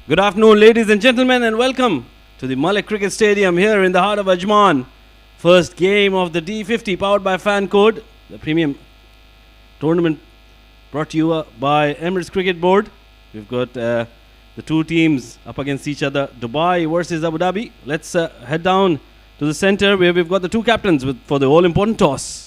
Good afternoon, ladies and gentlemen, and welcome to the Malek Cricket Stadium here in the heart of Ajman. First game of the D50 powered by Fan Code, the premium tournament brought to you by Emirates Cricket Board. We've got the two teams up against each other, Dubai versus Abu Dhabi. Let's head down to the center where we've got the two captains for the all-important toss.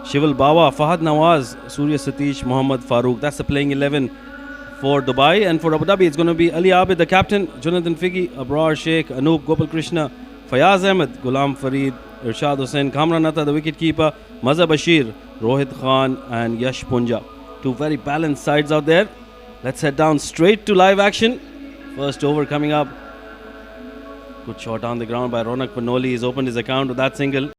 Shival Bawa, Fahad Nawaz, Surya Satish, Mohammad Farooq. That's the playing 11 for Dubai. And for Abu Dhabi, it's going to be Ali Abid, the captain, Jonathan Figgy, Abrar Sheikh, Anoop Gopal Krishna, Fayaz Ahmed, Ghulam Farid, Irshad Hussain, Kamran Atta, the wicket keeper, Maza Bashir, Rohit Khan, and Yash Punja. Two very balanced sides out there. Let's head down straight to live action. First over coming up. Good shot on the ground by Ronak Panoli. He's opened his account with that single.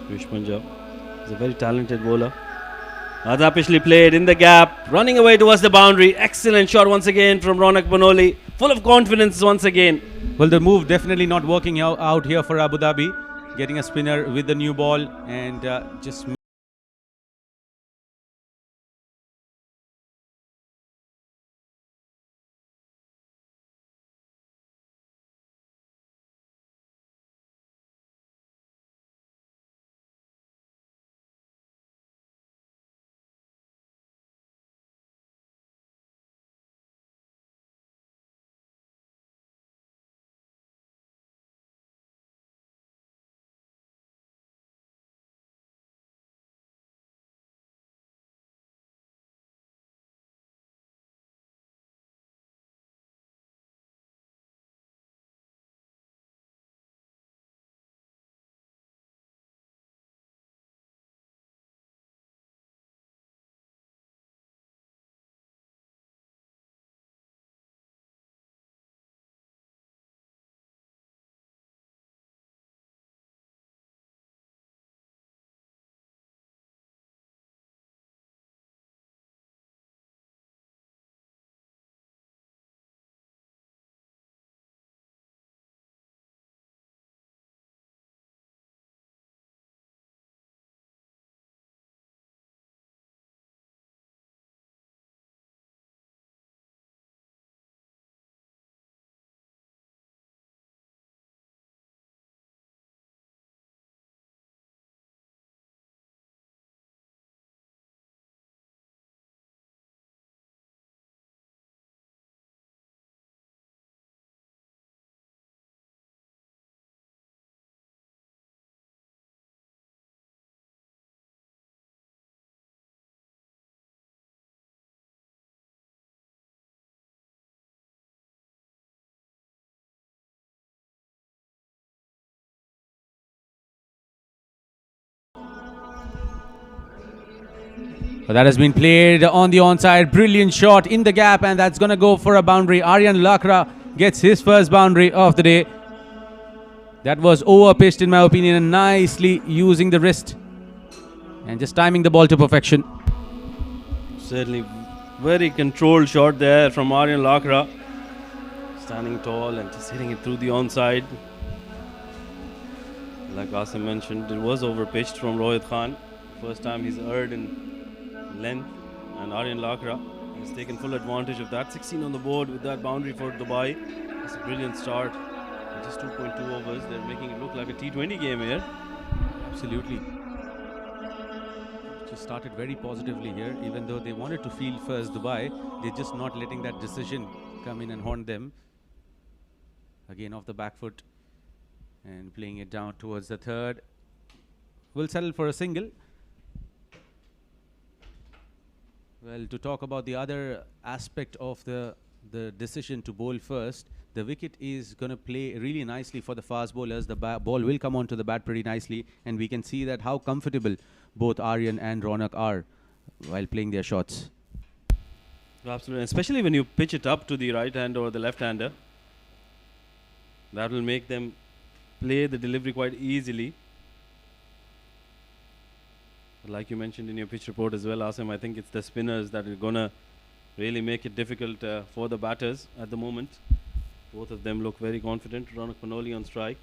Krish Punjab is a very talented bowler. Adapishly played in the gap, running away towards the boundary. Excellent shot once again from Ronak Banoli. Full of confidence once again. Well, the move definitely not working out here for Abu Dhabi. Getting a spinner with the new ball and just... But that has been played on the onside. Brilliant shot in the gap, and that's going to go for a boundary. Aryan Lakra gets his first boundary of the day. That was over-pitched in my opinion, and nicely using the wrist and just timing the ball to perfection. Certainly very controlled shot there from Aryan Lakra. Standing tall and just hitting it through the onside. Like Asim mentioned, it was over-pitched from Rohit Khan. First time he's erred in length, and Aryan Lakra has taken full advantage of that. 16 on the board with that boundary for Dubai. That's a brilliant start. Just 2.2 overs. They're making it look like a T20 game here. Absolutely. Just started very positively here, even though they wanted to field first Dubai. They're just not letting that decision come in and haunt them. Again off the back foot and playing it down towards the third. Will settle for a single. Well, to talk about the other aspect of the decision to bowl first, the wicket is going to play really nicely for the fast bowlers. The ball will come onto the bat pretty nicely, and we can see that how comfortable both Aryan and Ronak are while playing their shots. Absolutely, especially when you pitch it up to the right hander or the left hander. That will make them play the delivery quite easily. Like you mentioned in your pitch report as well, Asim, I think it's the spinners that are going to really make it difficult for the batters at the moment. Both of them look very confident. Ronak Panoli on strike.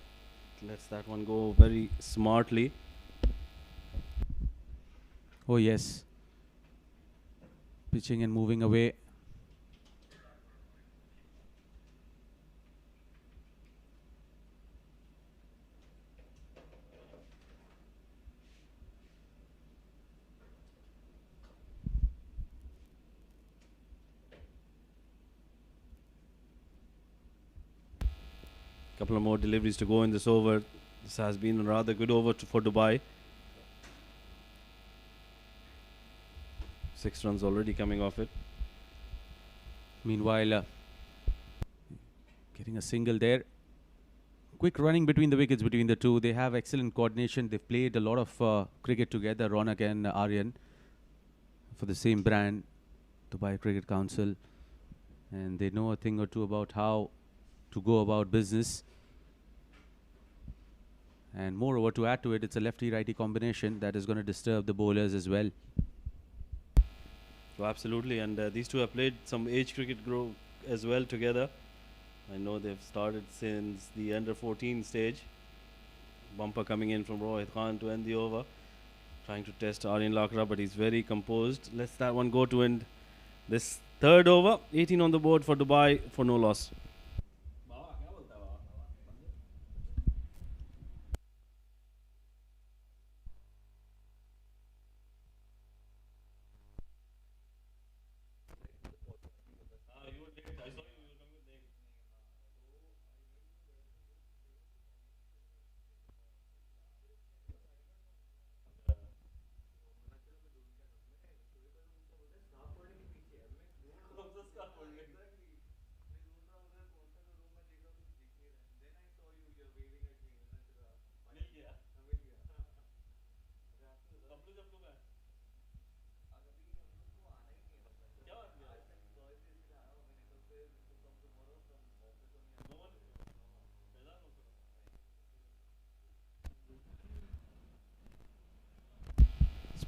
Lets that one go very smartly. Oh yes. Pitching and moving away. Couple of more deliveries to go in this over. This has been a rather good over for Dubai. 6 runs already coming off it. Meanwhile, getting a single there. Quick running between the wickets between the two. They have excellent coordination. They've played a lot of cricket together, Ronak and Aryan, for the same brand, Dubai Cricket Council. And they know a thing or two about how to go about business. And moreover, to add to it, it's a lefty-righty combination that is going to disturb the bowlers as well. Oh, absolutely, and these two have played some age cricket as well together. I know they've started since the under 14 stage. Bumper coming in from Rohit Khan to end the over, trying to test Aryan Lakra, but he's very composed. Lets that one go to end this third over. 18 on the board for Dubai for no loss.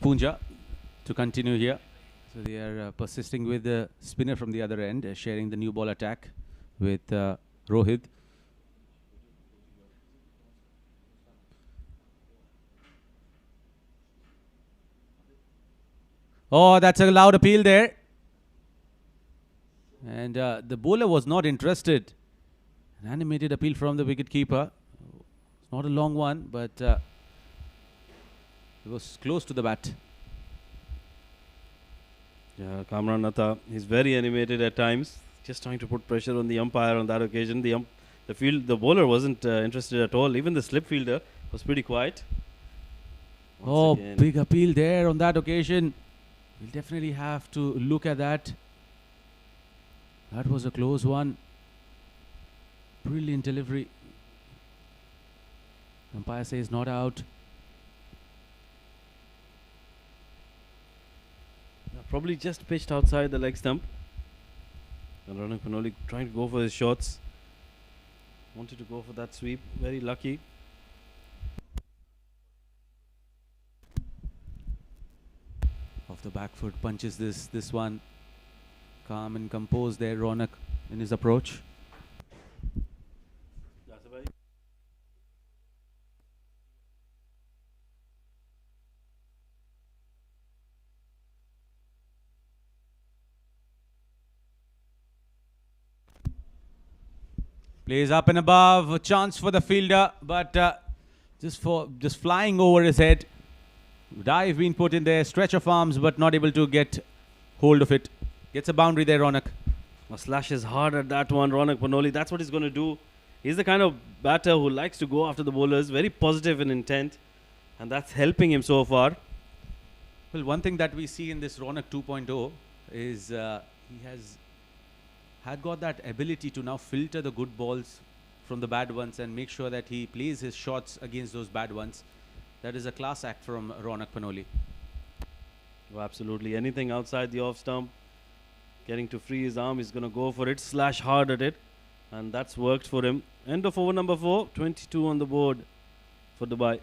Punja to continue here. So they are persisting with the spinner from the other end, sharing the new ball attack with Rohit. Oh, that's a loud appeal there. And the bowler was not interested. An animated appeal from the wicketkeeper. It's not a long one, but it was close to the bat. Yeah, Kamran Natta, he's very animated at times, just trying to put pressure on the umpire on that occasion. The bowler wasn't interested at all. Even the slip fielder was pretty quiet. Once again, big appeal there on that occasion. We'll definitely have to look at that. That was a close one. Brilliant delivery. Umpire says not out. Probably just pitched outside the leg stump. And Ronak Panoli trying to go for his shots. Wanted to go for that sweep. Very lucky. Off the back foot punches this one. Calm and composed there, Ronak, in his approach. Plays up and above, a chance for the fielder, but just flying over his head. Dive being put in there, stretch of arms, but not able to get hold of it. Gets a boundary there, Ronak. Slashes hard at that one, Ronak Panoli. That's what he's going to do. He's the kind of batter who likes to go after the bowlers, very positive in intent, and that's helping him so far. Well, one thing that we see in this Ronak 2.0 is he had got that ability to now filter the good balls from the bad ones and make sure that he plays his shots against those bad ones. That is a class act from Ronak Panoli. Oh, absolutely. Anything outside the off stump, getting to free his arm, he's going to go for it, slash hard at it, and that's worked for him. End of over number 4, 22 on the board for Dubai.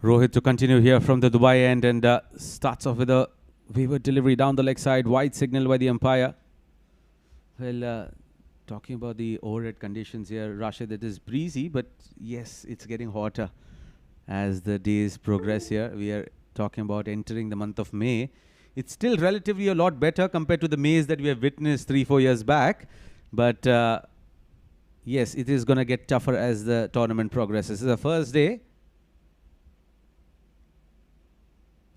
Rohit to continue here from the Dubai end and starts off with a wayward delivery down the leg side, wide signal by the umpire. Well, talking about the overhead conditions here, Rashid, it is breezy, but yes, it's getting hotter as the days progress here. We are talking about entering the month of May. It's still relatively a lot better compared to the maze that we have witnessed 3-4 years back. But yes, it is going to get tougher as the tournament progresses. This is the first day.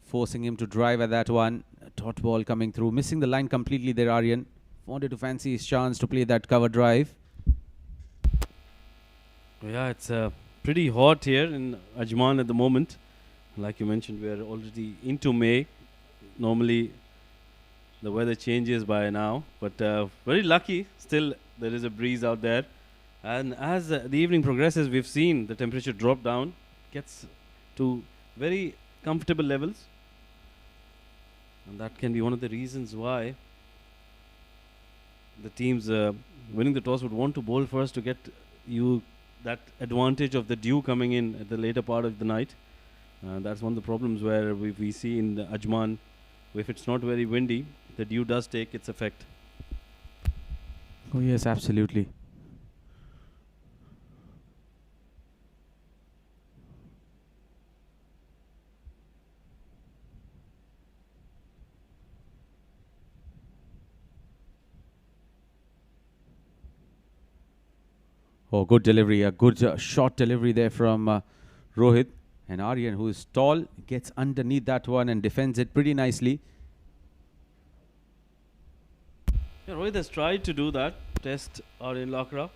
Forcing him to drive at that one. Dot ball coming through. Missing the line completely there, Aryan. Wanted to fancy his chance to play that cover drive. Yeah, it's pretty hot here in Ajman at the moment. Like you mentioned, we are already into May. Normally, the weather changes by now, but very lucky. Still, there is a breeze out there. And as the evening progresses, we've seen the temperature drop down, gets to very comfortable levels. And that can be one of the reasons why the teams winning the toss would want to bowl first to get you that advantage of the dew coming in at the later part of the night. That's one of the problems where we see in the Ajman, if it's not very windy, the dew does take its effect. Oh yes, absolutely. Oh, good delivery, a good short delivery there from Rohit. And Aryan, who is tall, gets underneath that one and defends it pretty nicely. Yeah, Rohit has tried to do that, test Aryan Lakra.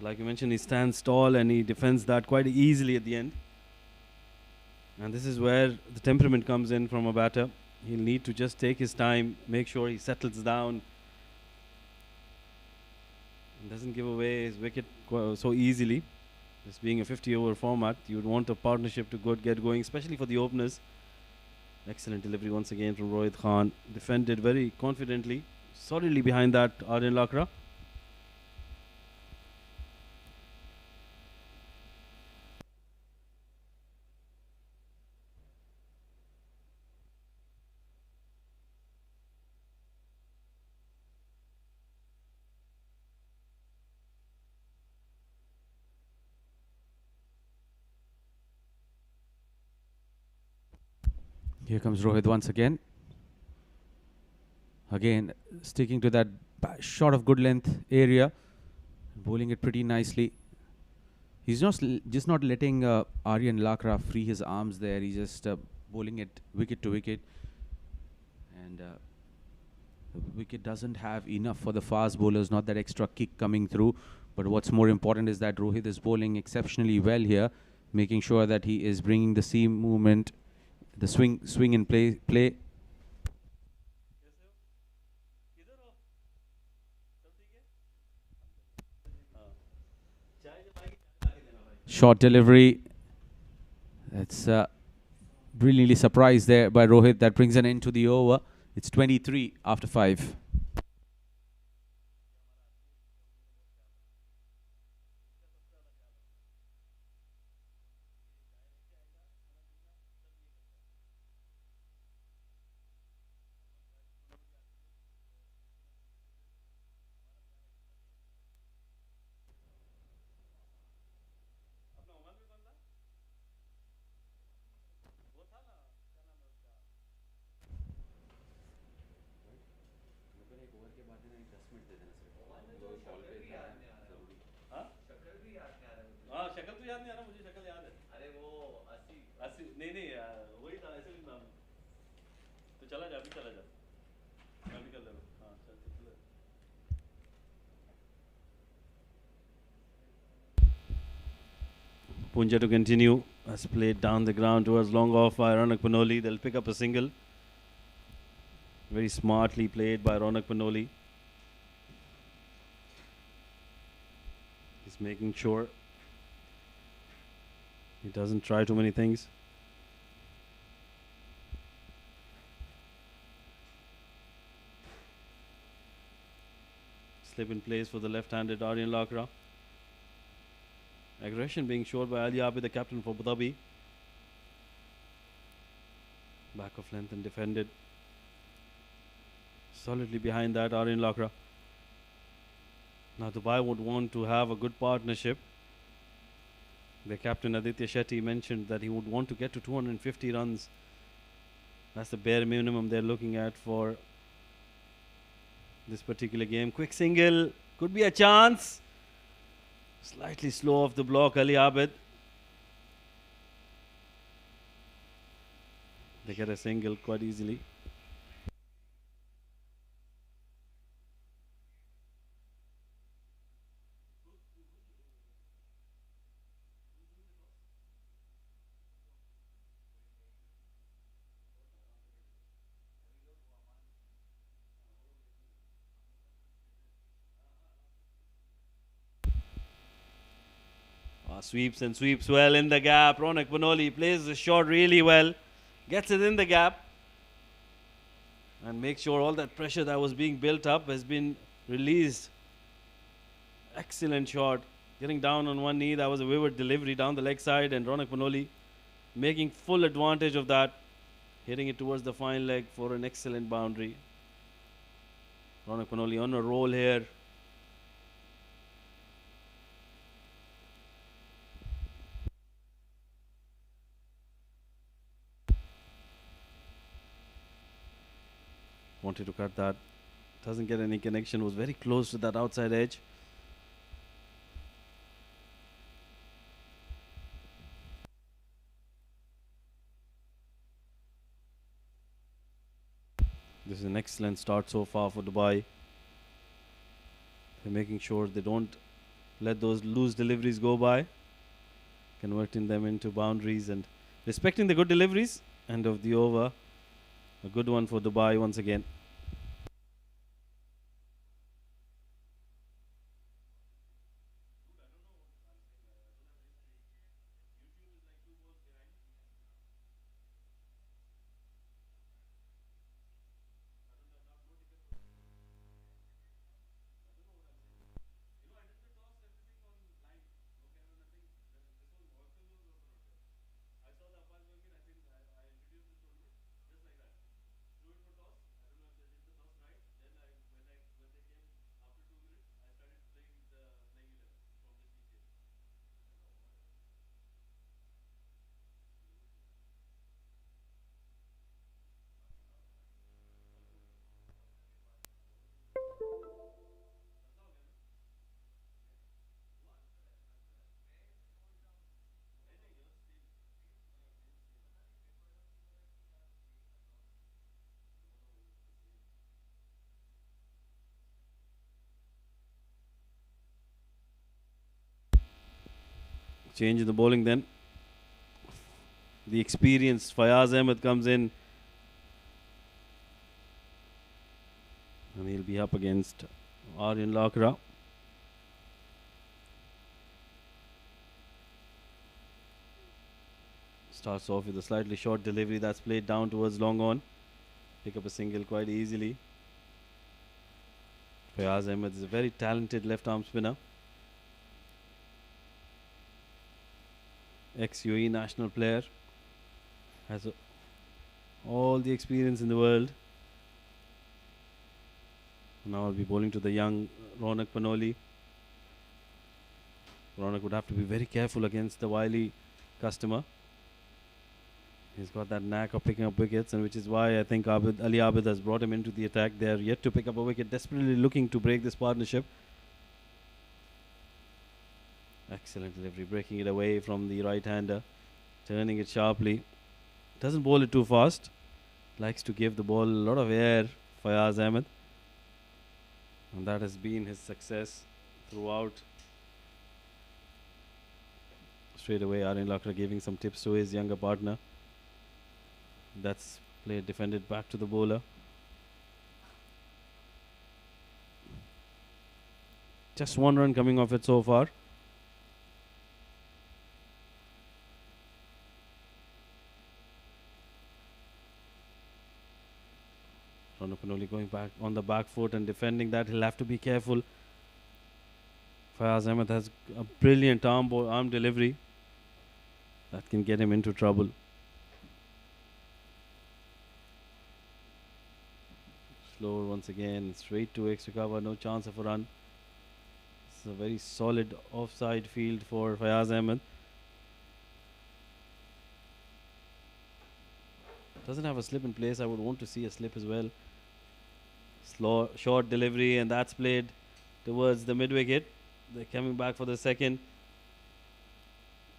Like you mentioned, he stands tall and he defends that quite easily at the end. And this is where the temperament comes in from a batter. He'll need to just take his time, make sure he settles down. And doesn't give away his wicket so easily. This being a 50-over format, you would want a partnership to get going, especially for the openers. Excellent delivery once again from Rohit Khan. Defended very confidently, solidly behind that Aryan Lakra. Here comes Rohit once again. Again, sticking to that shot of good length area. Bowling it pretty nicely. He's just not letting Aryan Lakra free his arms there. He's just bowling it wicket to wicket. And the wicket doesn't have enough for the fast bowlers, not that extra kick coming through. But what's more important is that Rohit is bowling exceptionally well here, making sure that he is bringing the seam movement, the swing in play. Short delivery. That's brilliantly surprised there by Rohit. That brings an end to the over. It's 23 after 5. Punja to continue as played down the ground towards long off by Ronak Panoli. They'll pick up a single. Very smartly played by Ronak Panoli. He's making sure he doesn't try too many things. Slip in place for the left-handed Aryan Lakra. Aggression being showed by Ali Abid, the captain for Abu Dhabi. Back of length and defended. Solidly behind that Aryan Lakra. Now Dubai would want to have a good partnership. The captain Aditya Shetty mentioned that he would want to get to 250 runs That's the bare minimum they're looking at for this particular game. Quick single. Could be a chance. Slightly slow off the block, Ali Abid. They get a single quite easily. Sweeps and sweeps well in the gap. Ronak Panoli plays the shot really well. Gets it in the gap. And makes sure all that pressure that was being built up has been released. Excellent shot. Getting down on one knee. That was a vivid delivery down the leg side. And Ronak Panoli making full advantage of that. Hitting it towards the fine leg for an excellent boundary. Ronak Panoli on a roll here. Wanted to cut that. Doesn't get any connection. Was very close to that outside edge. This is an excellent start so far for Dubai. They're making sure they don't let those loose deliveries go by. Converting them into boundaries and respecting the good deliveries. End of the over. A good one for Dubai once again. Change in the bowling then. The experienced Fayaz Ahmed comes in. And he'll be up against Aryan Lakra. Starts off with a slightly short delivery that's played down towards long on. Pick up a single quite easily. Fayaz Ahmed is a very talented left arm spinner. Ex-UAE national player. Has all the experience in the world. Now I'll be bowling to the young Ronak Panoli. Ronak would have to be very careful against the wily customer. He's got that knack of picking up wickets, and which is why I think Ali Abid has brought him into the attack. They are yet to pick up a wicket, desperately looking to break this partnership. Excellent delivery, breaking it away from the right-hander, turning it sharply. Doesn't bowl it too fast. Likes to give the ball a lot of air, Fayaz Ahmed. And that has been his success throughout. Straight away, Aryan Lakra giving some tips to his younger partner. That's played defended back to the bowler. Just one run coming off it so far. Ronak Panoli going back on the back foot and defending that. He'll have to be careful. Fayaz Ahmed has a brilliant arm delivery that can get him into trouble. Slower once again, straight to extra cover, no chance of a run. It's a very solid offside field for Fayaz Ahmed. Doesn't have a slip in place. I would want to see a slip as well. Slow, short delivery, and that's played towards the mid wicket. They're coming back for the second.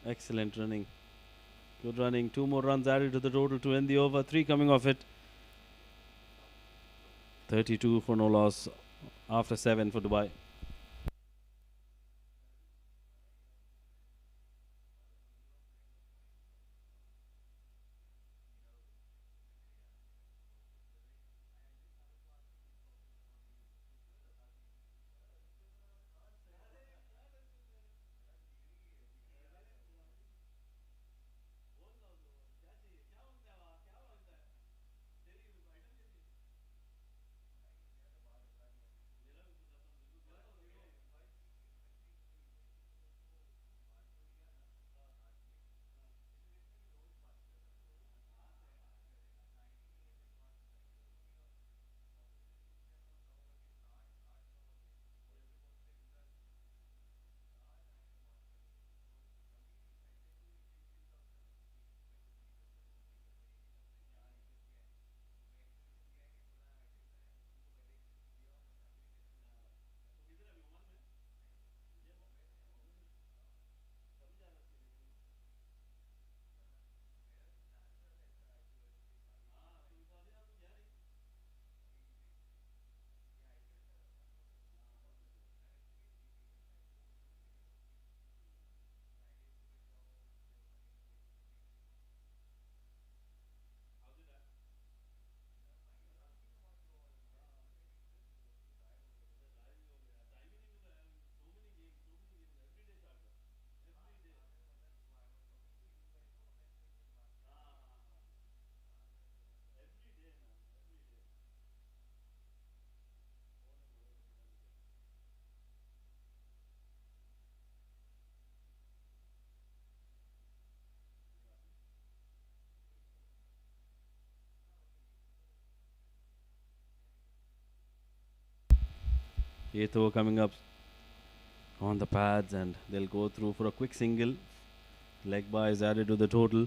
Excellent running. Good running. 2 more runs added to the total to end the over. 3 coming off it. 32 for no loss after 7 for Dubai. Eighth over coming up on the pads, and they'll go through for a quick single. Leg by is added to the total.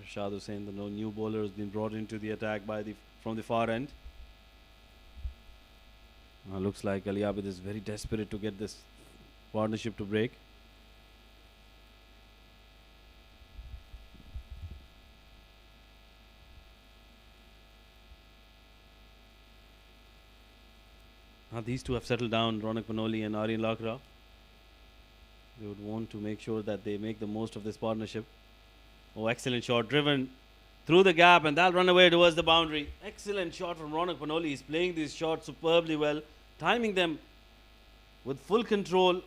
Rashad Hussain, the new bowler, has been brought into the attack by from the far end. Looks like Ali Abid is very desperate to get this partnership to break. These two have settled down, Ronak Panoli and Aryan Lakra. They would want to make sure that they make the most of this partnership. Oh, excellent shot, driven through the gap, and that'll run away towards the boundary. Excellent shot from Ronak Panoli. He's playing these shots superbly well, timing them with full control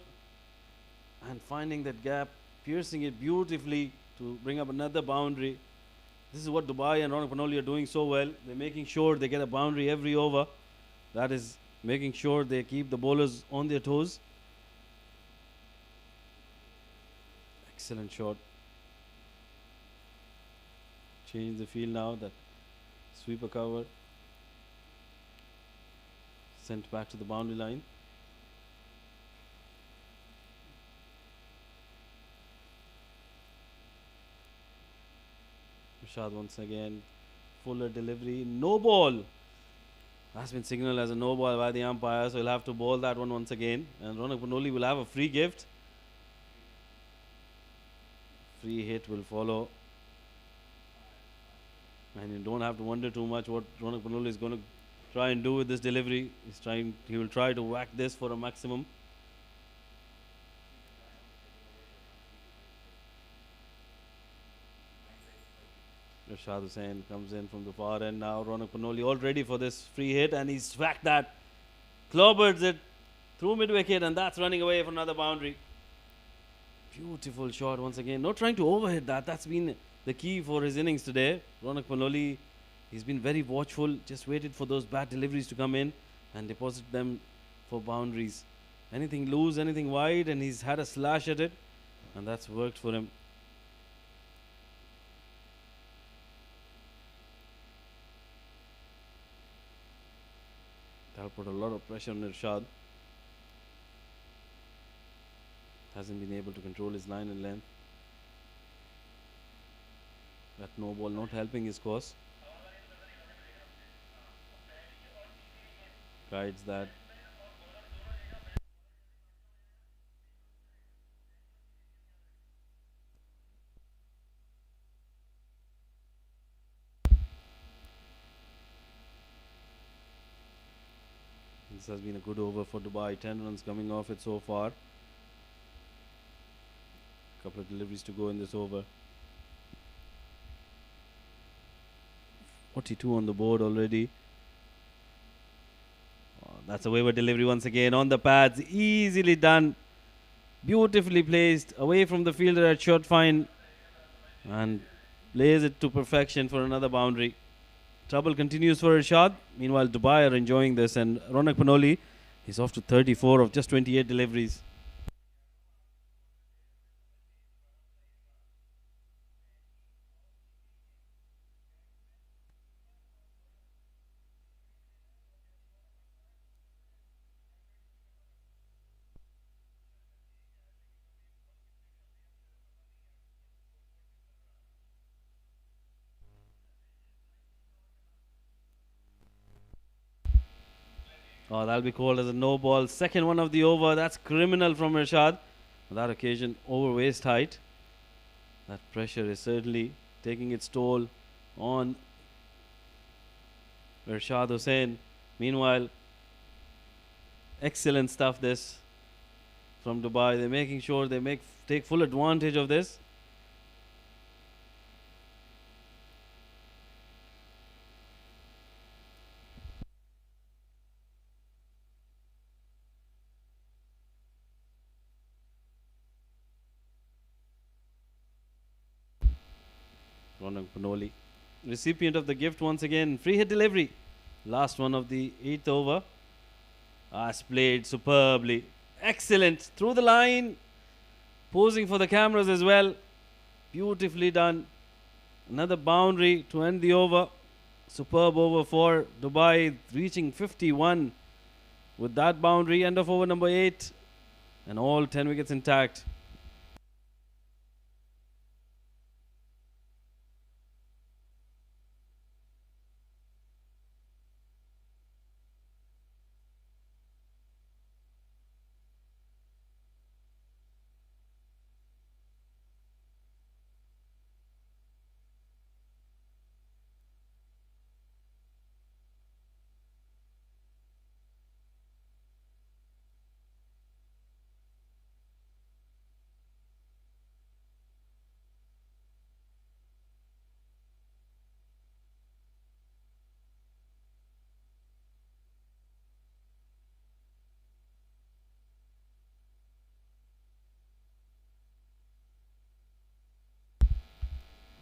and finding that gap, piercing it beautifully to bring up another boundary. This is what Dubai and Ronak Panoli are doing so well. They're making sure they get a boundary every over. That is making sure they keep the bowlers on their toes. Excellent shot. Change the field now. That sweeper cover sent back to the boundary line. Rashad once again. Fuller delivery. No ball. Has been signaled as a no ball by the umpire, so he'll have to bowl that one once again. And Ronak Panoli will have a free gift. Free hit will follow. And you don't have to wonder too much what Ronak Panoli is going to try and do with this delivery. He will try to whack this for a maximum. Rashad Hussain comes in from the far end now. Ronak Panoli all ready for this free hit, and he's whacked that. Clobbers it through mid wicket, and that's running away for another boundary. Beautiful shot once again. Not trying to overhit that. That's been the key for his innings today. Ronak Panoli, he's been very watchful, just waited for those bad deliveries to come in and deposit them for boundaries. Anything loose, anything wide, and he's had a slash at it, and that's worked for him. That'll put a lot of pressure on Irshad. Hasn't been able to control his line and length. That no ball not helping his cause. Guides that. This has been a good over for Dubai. 10 runs coming off it so far. Couple of deliveries to go in this over. 42 on the board already. Oh, that's a waiver delivery once again on the pads. Easily done. Beautifully placed away from the fielder at short fine. And plays it to perfection for another boundary. Trouble continues for Irshad. Meanwhile, Dubai are enjoying this, and Ronak Panoli is off to 34 of just 28 deliveries. Oh, that'll be called as a no ball. Second one of the over. That's criminal from Irshad. On that occasion, over waist height. That pressure is certainly taking its toll on Irshad Hussain. Meanwhile, excellent stuff this from Dubai. They're making sure they take full advantage of this. Ronak Panoli, recipient of the gift once again. Free hit delivery. Last one of the 8th over. As played superbly. Excellent. Through the line. Posing for the cameras as well. Beautifully done. Another boundary to end the over. Superb over for Dubai, reaching 51 with that boundary. End of over number 8. And all 10 wickets intact.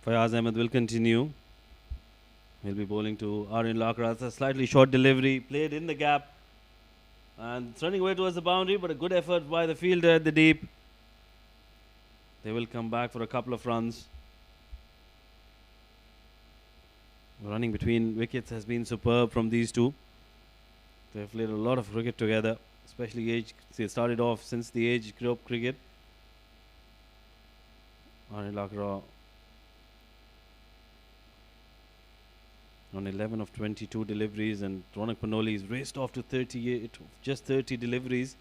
Fayaz Ahmed will continue. He'll be bowling to Aryan Lakra. That's a slightly short delivery, played in the gap. And it's running away towards the boundary, but a good effort by the fielder at the deep. They will come back for a couple of runs. Running between wickets has been superb from these two. They've played a lot of cricket together, especially they started off since the age group cricket. Aryan Lakra on 11 of 22 deliveries, and Ronak Panoli is raced off to 38, just 30 deliveries.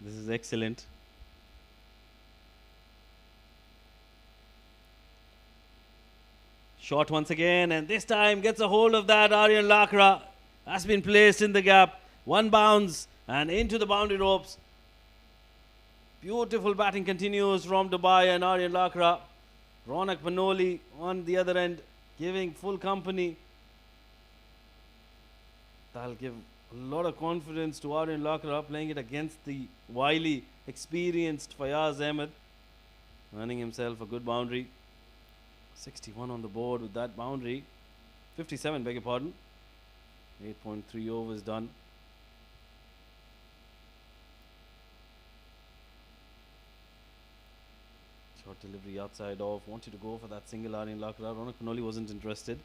This is excellent. Shot once again, and this time gets a hold of that. Aryan Lakra has been placed in the gap. One bounce and into the boundary ropes. Beautiful batting continues from Dubai and Aryan Lakra. Ronak Panoli on the other end, giving full company. That'll give a lot of confidence to Aryan Lakra, playing it against the wily, experienced Fayaz Ahmed, earning himself a good boundary. 61 on the board with that boundary. 57, beg your pardon. 8.3 overs done. Short delivery outside off. Wanted to go for that single Aryan Lakra. Ronak Panoli wasn't interested.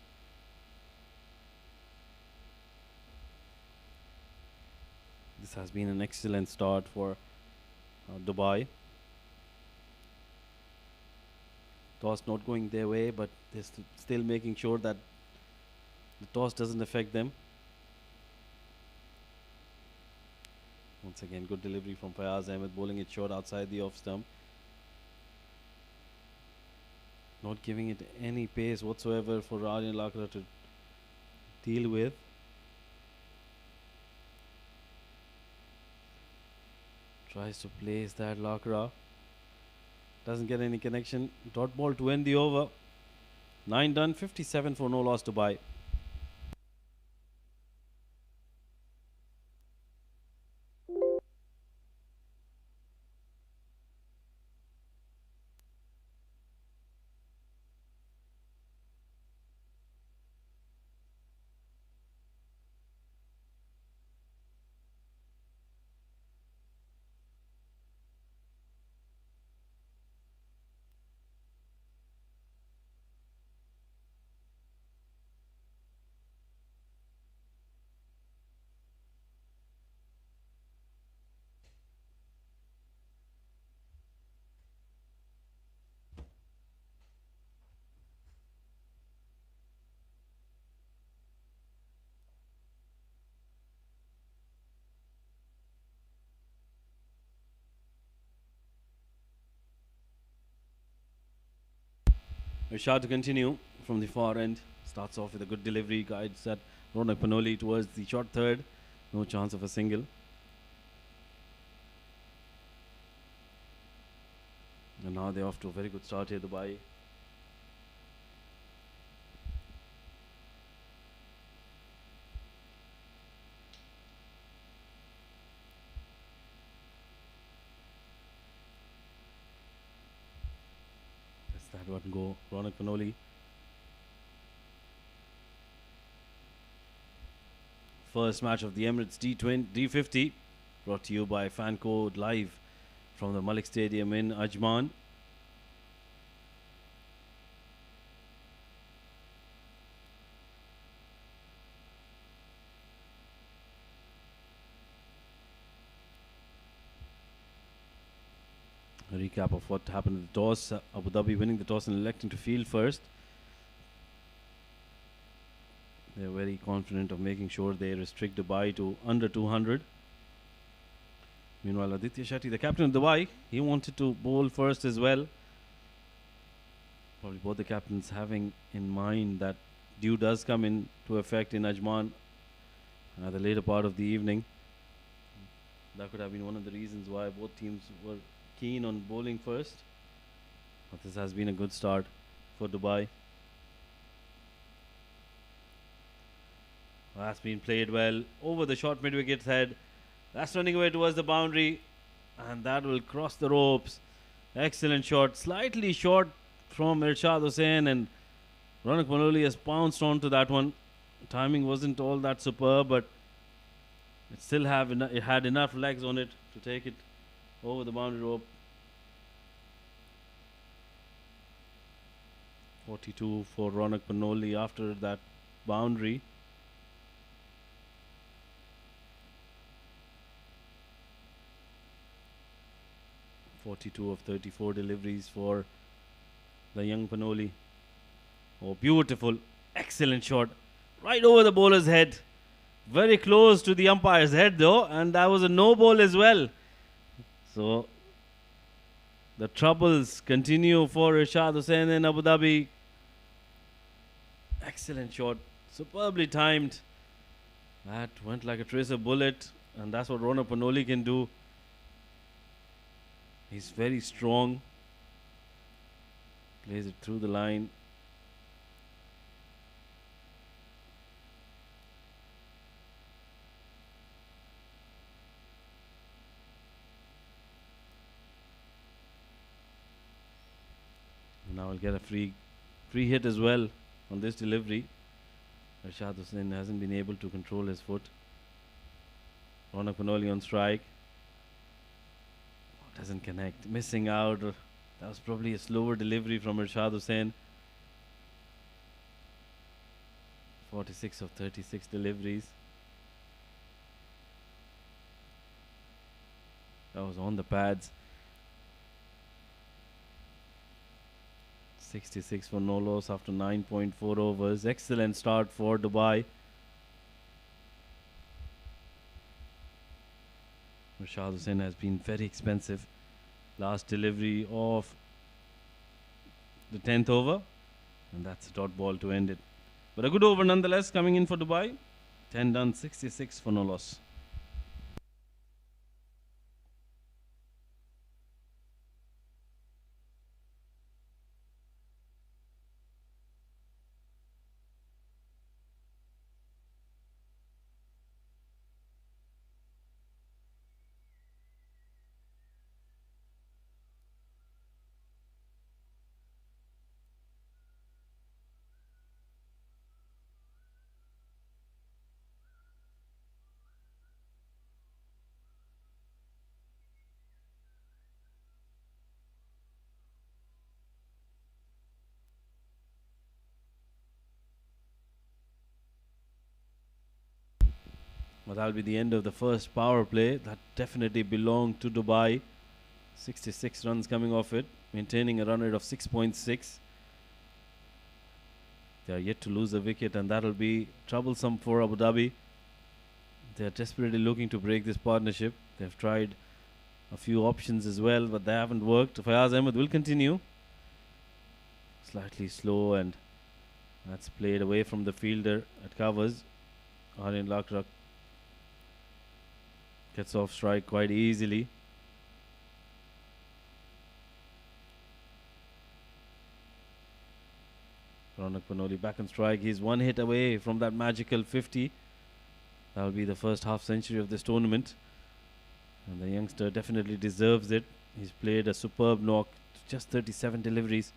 This has been an excellent start for Dubai. Toss not going their way, but they're still making sure that the toss doesn't affect them. Once again, good delivery from Fayaz Ahmed, bowling it short outside the off stump. Not giving it any pace whatsoever for Aryan Lakra to deal with. Tries to place that Lakra. Doesn't get any connection. Dot ball to end the over. 9 done, 57 for no loss Dubai. Rashad to continue from the far end. Starts off with a good delivery. Guides at Ronak Panoli towards the short third. No chance of a single. And now they're off to a very good start here, Dubai. That one go, Ronak Panoli. First match of the Emirates D50, brought to you by Fan Code live from the Malek Stadium in Ajman. A recap of what happened in the toss. Abu Dhabi winning the toss and electing to field first. They're very confident of making sure they restrict Dubai to under 200. Meanwhile, Aditya Shetty, the captain of Dubai, he wanted to bowl first as well. Probably both the captains having in mind that dew does come into effect in Ajman at the later part of the evening. That could have been one of the reasons why both teams were keen on bowling first. But this has been a good start for Dubai. That's been played well over the short mid wicket's head. That's running away towards the boundary, and that will cross the ropes. Excellent shot, slightly short from Irshad Hussain, and Ronak Panoli has pounced onto that one. Timing wasn't all that superb, but it still it had enough legs on it to take it over the boundary rope. 42 for Ronak Panoli after that boundary. (42 of 34 deliveries for the young Panoli. Oh, beautiful, excellent shot, right over the bowler's head. Very close to the umpire's head though, and that was a no ball as well. So the troubles continue for Irshad Hussain in Abu Dhabi. Excellent shot, superbly timed. That went like a tracer bullet, and that's what Ronak Panoli can do. He's very strong. Plays it through the line. Now I'll get a free hit as well on this delivery. Irshad Hussain hasn't been able to control his foot. Ronak Panoli on strike. Doesn't connect, missing out. That was probably a slower delivery from Irshad Hussain. 46 of 36 deliveries. That was on the pads. 66 for no loss after 9.4 overs. Excellent start for Dubai. Rashad Hussain has been very expensive. Last delivery of the 10th over, and that's a dot ball to end it. But a good over nonetheless coming in for Dubai. 10 done, 66 for no loss. Well, that'll be the end of the first power play. That definitely belonged to Dubai. 66 runs coming off it, maintaining a run rate of 6.6. They are yet to lose a wicket, and that'll be troublesome for Abu Dhabi. They are desperately looking to break this partnership. They've tried a few options as well, but they haven't worked. Fayaz Ahmed will continue. Slightly slow, and that's played away from the fielder at covers. Aryan Lakra gets off strike quite easily. Ronak Panoli back on strike. He's one hit away from that magical 50. That will be the first half century of this tournament. And the youngster definitely deserves it. He's played a superb knock. Just 37 deliveries.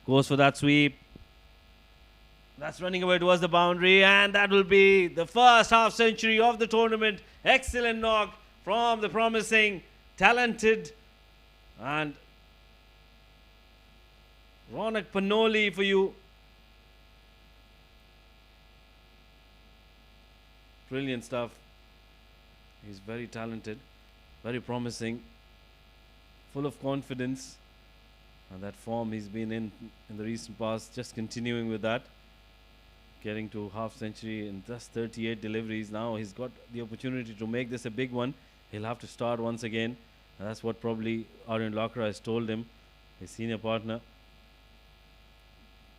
Goes for that sweep. That's running away towards the boundary, and that will be the first half century of the tournament. Excellent knock from the promising, talented, and Ronak Panoli for you. Brilliant stuff. He's very talented, very promising, full of confidence, and that form he's been in the recent past, just continuing with that. Getting to half century in just 38 deliveries. Now he's got the opportunity to make this a big one. He'll have to start once again, and that's what probably Aryan Lakra has told him, his senior partner.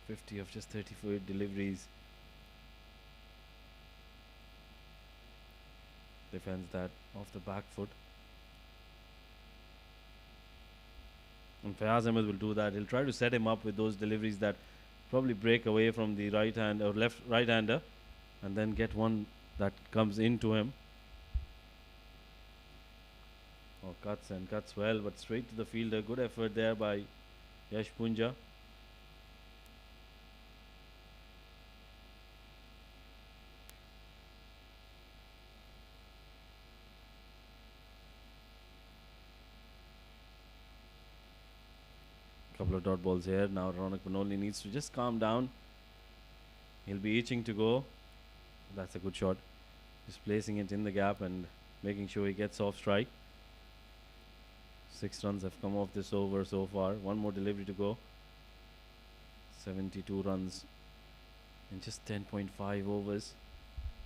50 of just 34 deliveries. Defends that off the back foot. And Fayaz Ahmed will do that. He'll try to set him up with those deliveries that probably break away from the right hand or left right-hander, and then get one that comes into him. Oh, cuts well, but straight to the fielder. Good effort there by Yash Punja. Couple of dot balls here. Now Ronak Panoli needs to just calm down. He'll be itching to go. That's a good shot. Just placing it in the gap and making sure he gets off strike. 6 runs have come off this over so far. One more delivery to go. 72 runs in just 10.5 overs.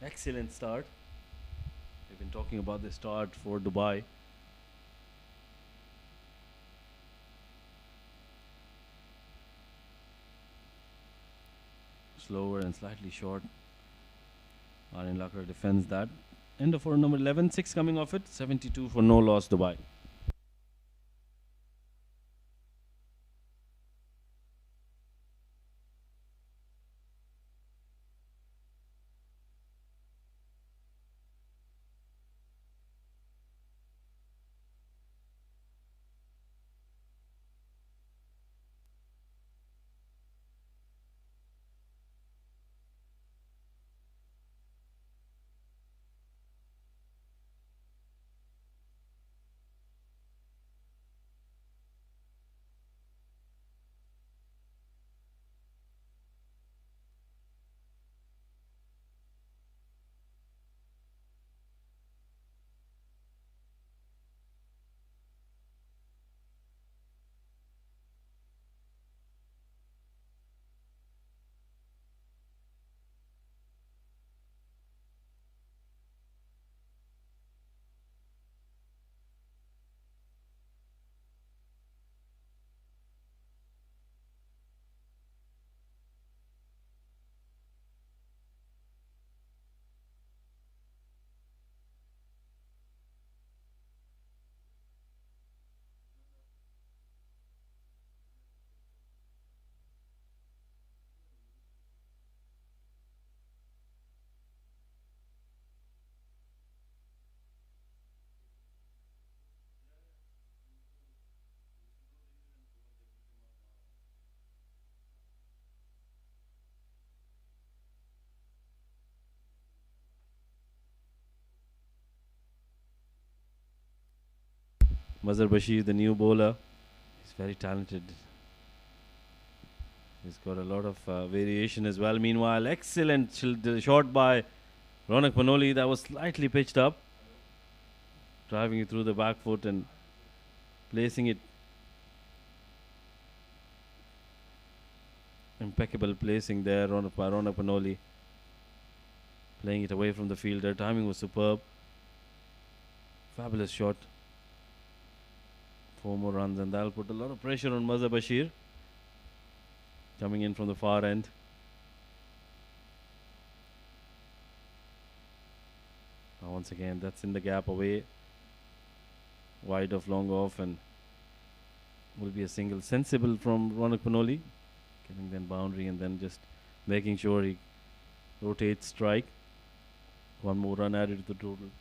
Excellent start. We've been talking about the start for Dubai. Slower and slightly short. Aryan Lakra defends that. End of over number 11, 6 coming off it. 72 for no loss, Dubai. Mazhar Bashir, the new bowler, he's very talented. He's got a lot of variation as well. Meanwhile, excellent shot by Ronak Panoli. That was slightly pitched up, driving it through the back foot and placing it. Impeccable placing there by Ronak Panoli. Playing it away from the fielder. Timing was superb. Fabulous shot. 4 more runs, and that'll put a lot of pressure on Mazhar Bashir. Coming in from the far end. Now once again, that's in the gap away. Wide of, long off, and will be a single. Sensible from Ronak Panoli. Getting then boundary and then just making sure he rotates strike. 1 more run added to the total.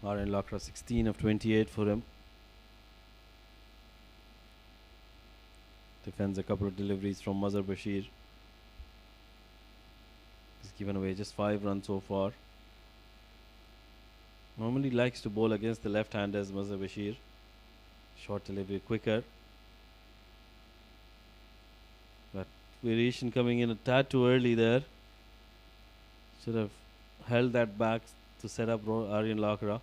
Aryan Lakra 16 of 28 for him. Defends a couple of deliveries from Mazhar Bashir. He's given away just 5 runs so far. Normally likes to bowl against the left-handers, Mazhar Bashir. Short delivery quicker. But variation coming in a tad too early there. Should have held that back to set up Aryan Lakra.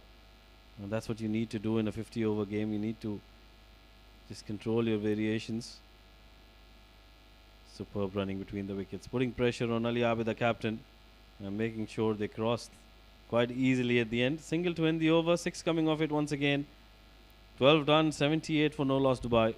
And that's what you need to do in a 50 over game. You need to just control your variations. Superb running between the wickets. Putting pressure on Ali Abid, the captain. And making sure they crossed quite easily at the end. Single to end the over. 6 coming off it once again. 12 done. 78 for no loss Dubai.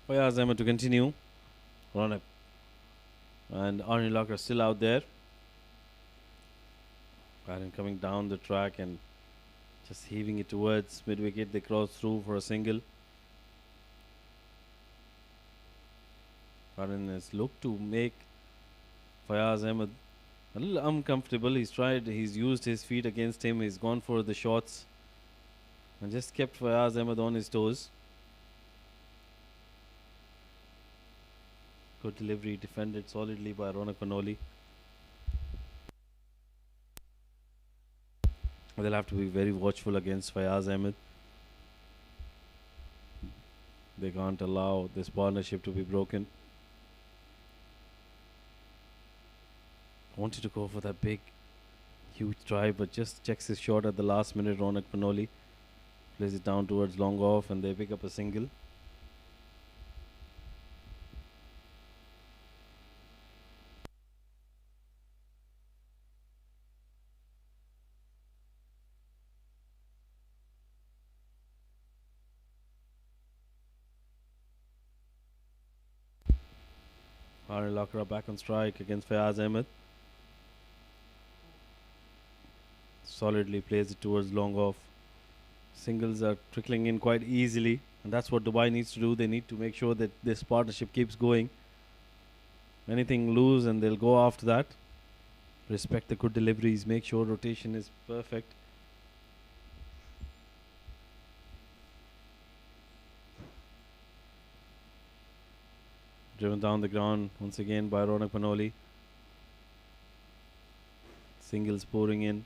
Fayaz Ahmed to continue. Ronak and Aryan Lakra still out there. Aryan coming down the track and just heaving it towards mid-wicket. They cross through for a single. Aryan has looked to make Fayaz Ahmed a little uncomfortable. He's used his feet against him. He's gone for the shots and just kept Fayaz Ahmed on his toes. Good delivery, defended solidly by Ronak Panoli. They'll have to be very watchful against Fayaz Ahmed. They can't allow this partnership to be broken. Wanted to go for that big, huge drive, but just checks his shot at the last minute. Ronak Panoli plays it down towards long off, and they pick up a single. Aryan Lakra back on strike against Fayaz Ahmed. Solidly plays it towards long off. Singles are trickling in quite easily, and that's what Dubai needs to do. They need to make sure that this partnership keeps going. Anything loose and they'll go after that. Respect the good deliveries. Make sure rotation is perfect. Driven down the ground once again by Ronak Panoli. Singles pouring in.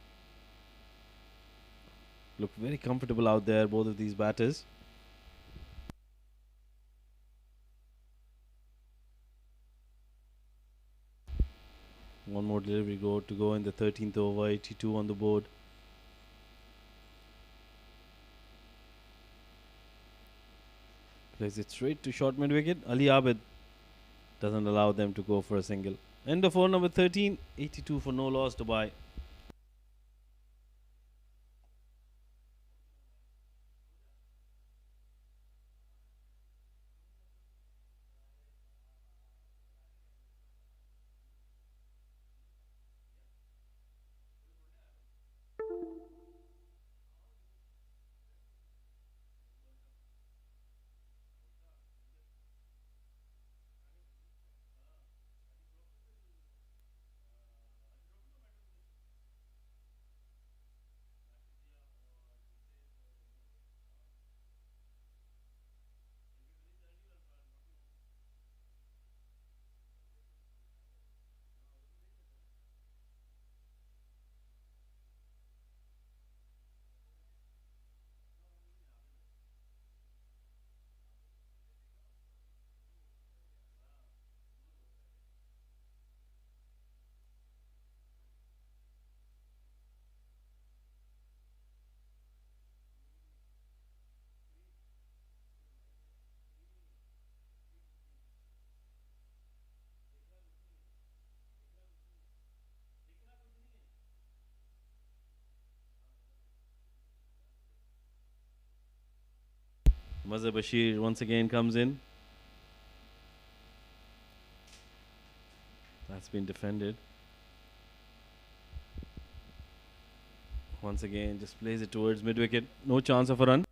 Look very comfortable out there, both of these batters. One more delivery to go in the 13th over, 82 on the board. Plays it straight to short mid wicket. Ali Abid doesn't allow them to go for a single. End of over number 13, 82 for no loss, Dubai. Mazhar Bashir once again comes in. That's been defended. Once again, just plays it towards mid wicket. No chance of a run.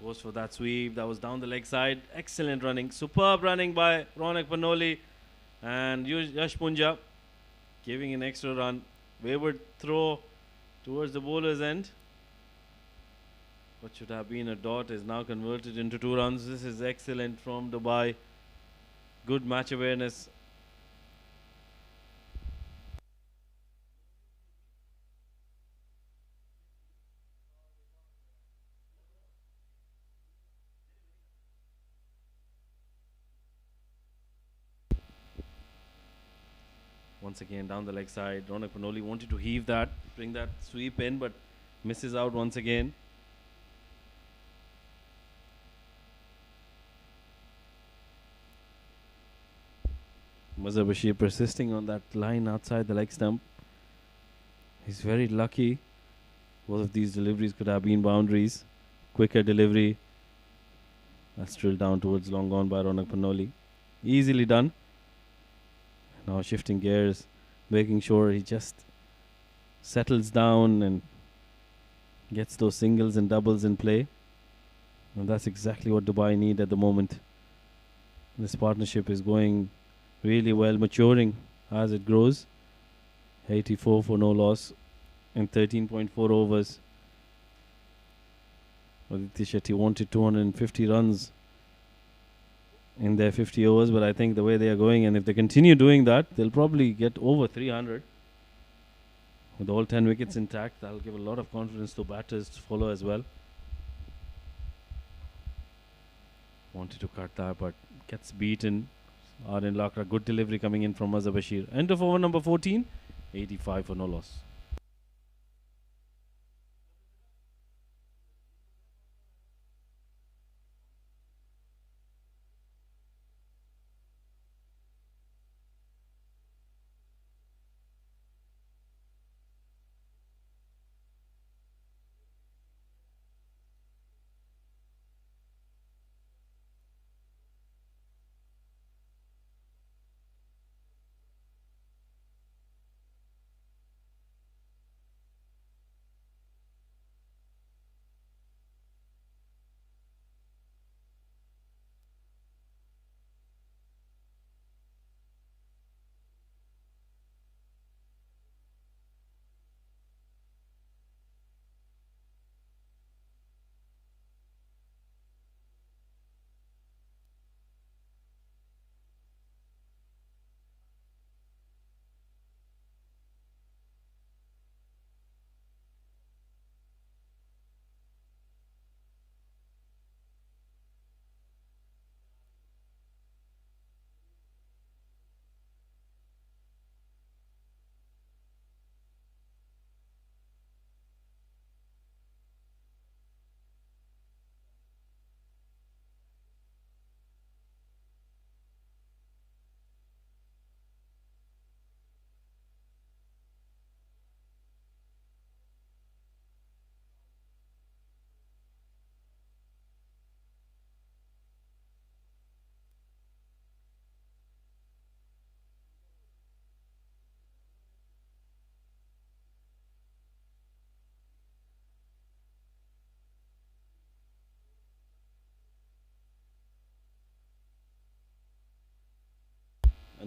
Goes for that sweep. That was down the leg side. Excellent running. Superb running by Ronak Panoli and Yash Punja, giving an extra run. Wayward throw towards the bowler's end. What should have been a dot is now converted into 2 runs. This is excellent from Dubai. Good match awareness. Once again down the leg side. Ronak Panoli wanted to heave that, bring that sweep in, but misses out once again. Mazhar Bashir persisting on that line outside the leg stump. He's very lucky. Both of these deliveries could have been boundaries. Quicker delivery. That's drilled down towards long gone by Ronak Panoli. Easily done. Now shifting gears, making sure he just settles down and gets those singles and doubles in play. And that's exactly what Dubai need at the moment. This partnership is going really well, maturing as it grows. 84 for no loss in 13.4 overs. Aditya Shetty wanted 250 runs in their 50 overs, but I think the way they are going, and if they continue doing that, they'll probably get over 300. With all 10 wickets intact, that'll give a lot of confidence to batters to follow as well. Wanted to cut that, but gets beaten. Aryan Lakra, good delivery coming in from Mazhar Bashir. End of over number 14, 85 for no loss.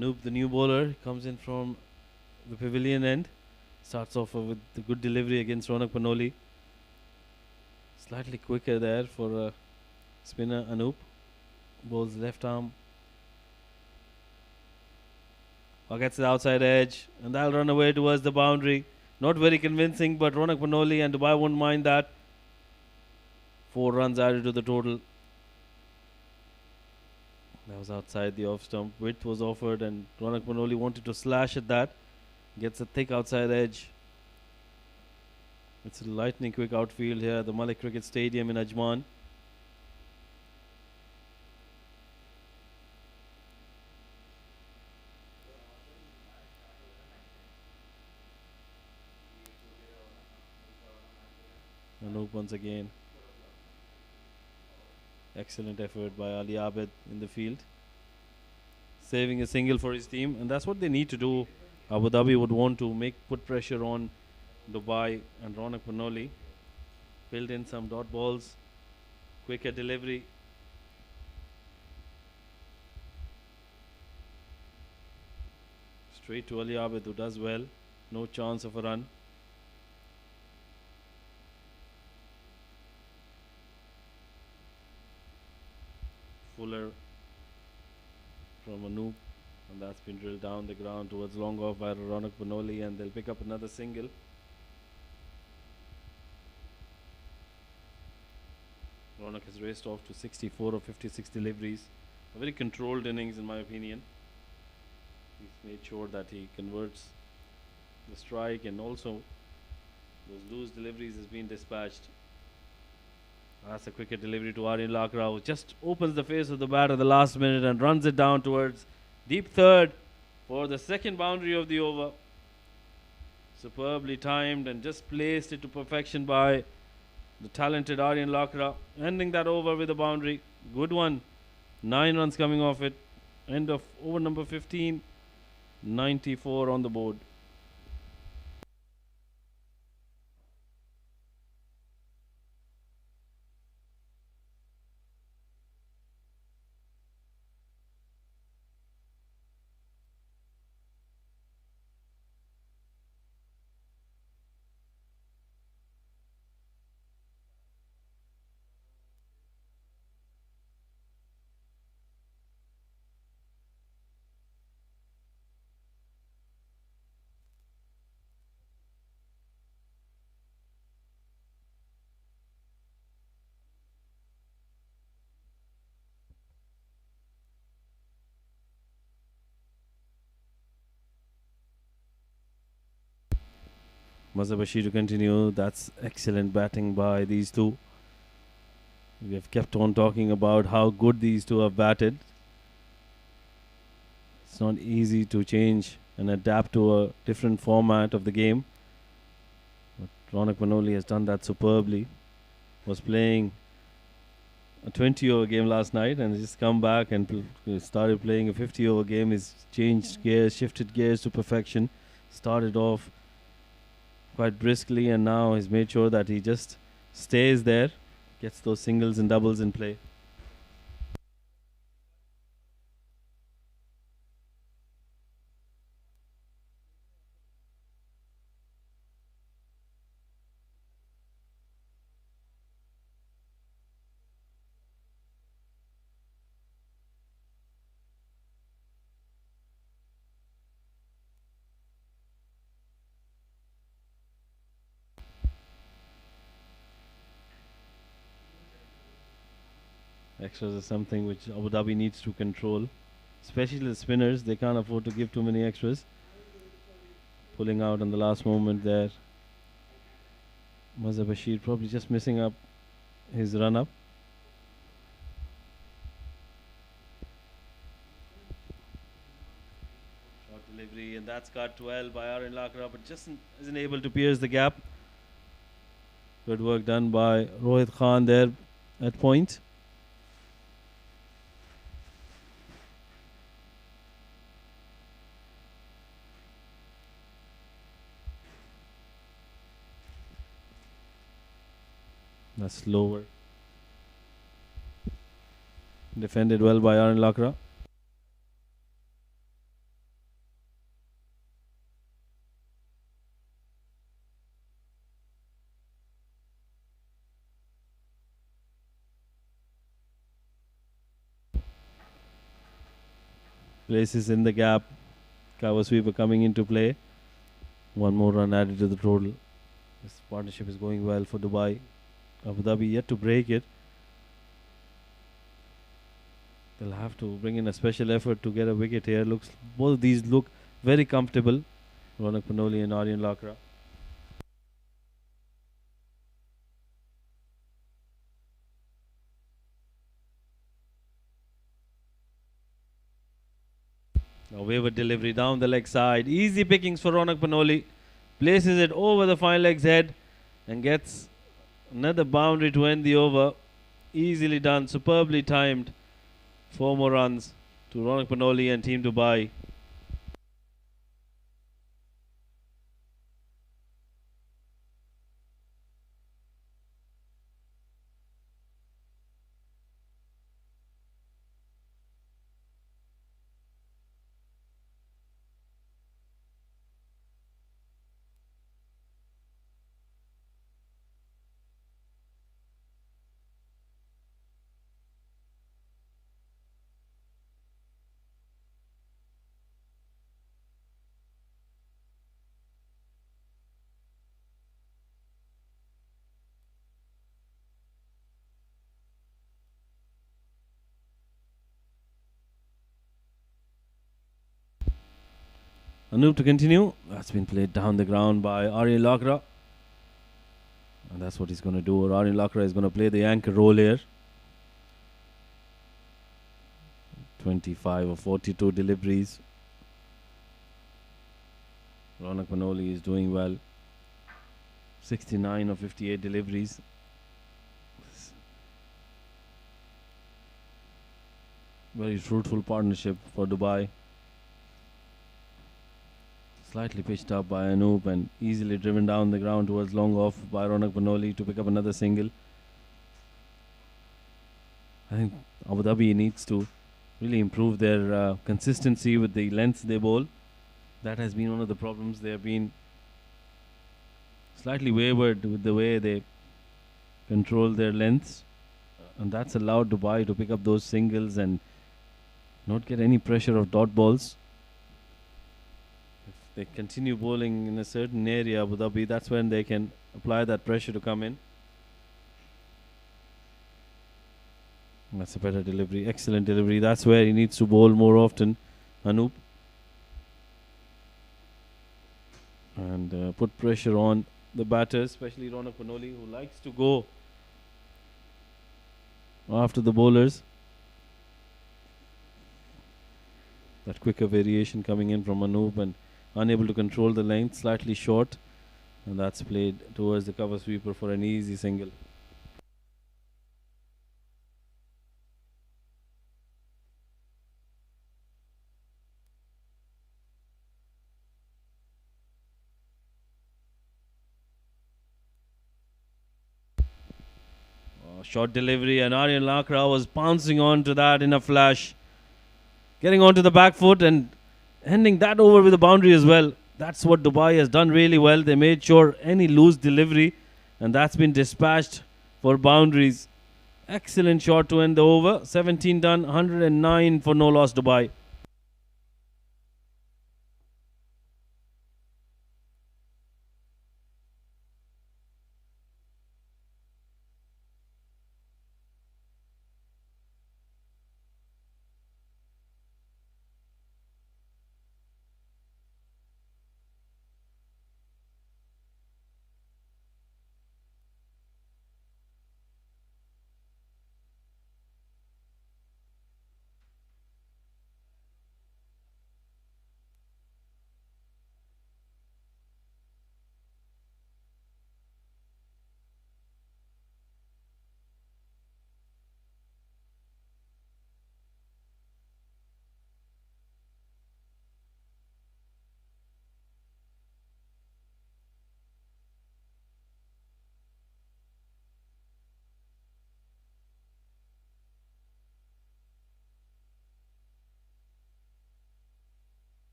Anoop, the new bowler, comes in from the pavilion end. Starts off with the good delivery against Ronak Panoli. Slightly quicker there for spinner Anoop. Bowls left arm. Gets the outside edge, and that'll run away towards the boundary. Not very convincing, but Ronak Panoli and Dubai won't mind that. 4 runs added to the total. That was outside the off stump. Width was offered, and Ronak Panoli wanted to slash at that. Gets a thick outside edge. It's a lightning quick outfield here at the Malek Cricket Stadium in Ajman. Anoop once again. Excellent effort by Ali Abed in the field. Saving a single for his team, and that's what they need to do. Abu Dhabi would want to put pressure on Dubai and Ronak Panoli. Build in some dot balls, quicker delivery. Straight to Ali Abed, who does well. No chance of a run. Fuller from Anoop, and that's been drilled down the ground towards long off by Ronak Panoli, and they'll pick up another single. Ronak has raced off to 64 of 56 deliveries. A very controlled innings in my opinion. He's made sure that he converts the strike, and also those loose deliveries has been dispatched. That's a quicker delivery to Aryan Lakra, who just opens the face of the bat at the last minute and runs it down towards deep third for the second boundary of the over. Superbly timed and just placed it to perfection by the talented Aryan Lakra, ending that over with a boundary. Good one. 9 runs coming off it. End of over number 15. 94 on the board. Mazabashi to continue. That's excellent batting by these two. We have kept on talking about how good these two have batted. It's not easy to change and adapt to a different format of the game. But Ronak Panoli has done that superbly. Was playing a 20-over game last night and just come back and started playing a 50-over game. He's changed gears, shifted gears to perfection. Started off quite briskly, and now he's made sure that he just stays there, gets those singles and doubles in play. Extras are something which Abu Dhabi needs to control, especially the spinners. They can't afford to give too many extras. Pulling out on the last moment there. Mazhar Bashir probably just missing up his run up. Short delivery, and that's cut well by Aryan Lakra, but just isn't able to pierce the gap. Good work done by Rohit Khan there at point. That's lower. Defended well by Aryan Lakra. Places in the gap. Cover sweeper coming into play. One more run added to the total. This partnership is going well for Dubai. Abu Dhabi yet to break it. They'll have to bring in a special effort to get a wicket here. Both of these look very comfortable. Ronak Panoli and Aryan Lakra. Now wayward delivery down the leg side. Easy pickings for Ronak Panoli. Places it over the fine leg's head and gets another boundary to end the over. Easily done, superbly timed. 4 more runs to Ronak Panoli and Team Dubai. Anoop to continue. That's been played down the ground by Aryan Lakra. And that's what he's going to do. Aryan Lakra is going to play the anchor role here. 25 or 42 deliveries. Ronak Panoli is doing well. 69 or 58 deliveries. Very fruitful partnership for Dubai. Slightly pitched up by Anoop and easily driven down the ground towards long off by Ronak Panoli to pick up another single. I think Abu Dhabi needs to really improve their consistency with the lengths they bowl. That has been one of the problems. They have been slightly wayward with the way they control their lengths. And that's allowed Dubai to pick up those singles and not get any pressure of dot balls. If they continue bowling in a certain area, Abu Dhabi, that's when they can apply that pressure to come in. That's a better delivery, excellent delivery. That's where he needs to bowl more often, Anoop. And put pressure on the batters, especially Ronak Panoli, who likes to go after the bowlers. That quicker variation coming in from Anoop and unable to control the length, slightly short. And that's played towards the cover sweeper for an easy single. Short delivery, and Aryan Lakra was pouncing on to that in a flash. Getting onto the back foot and ending that over with a boundary as well. That's what Dubai has done really well. They made sure any loose delivery, and that's been dispatched for boundaries. Excellent shot to end the over. 17 done, 109 for no loss Dubai.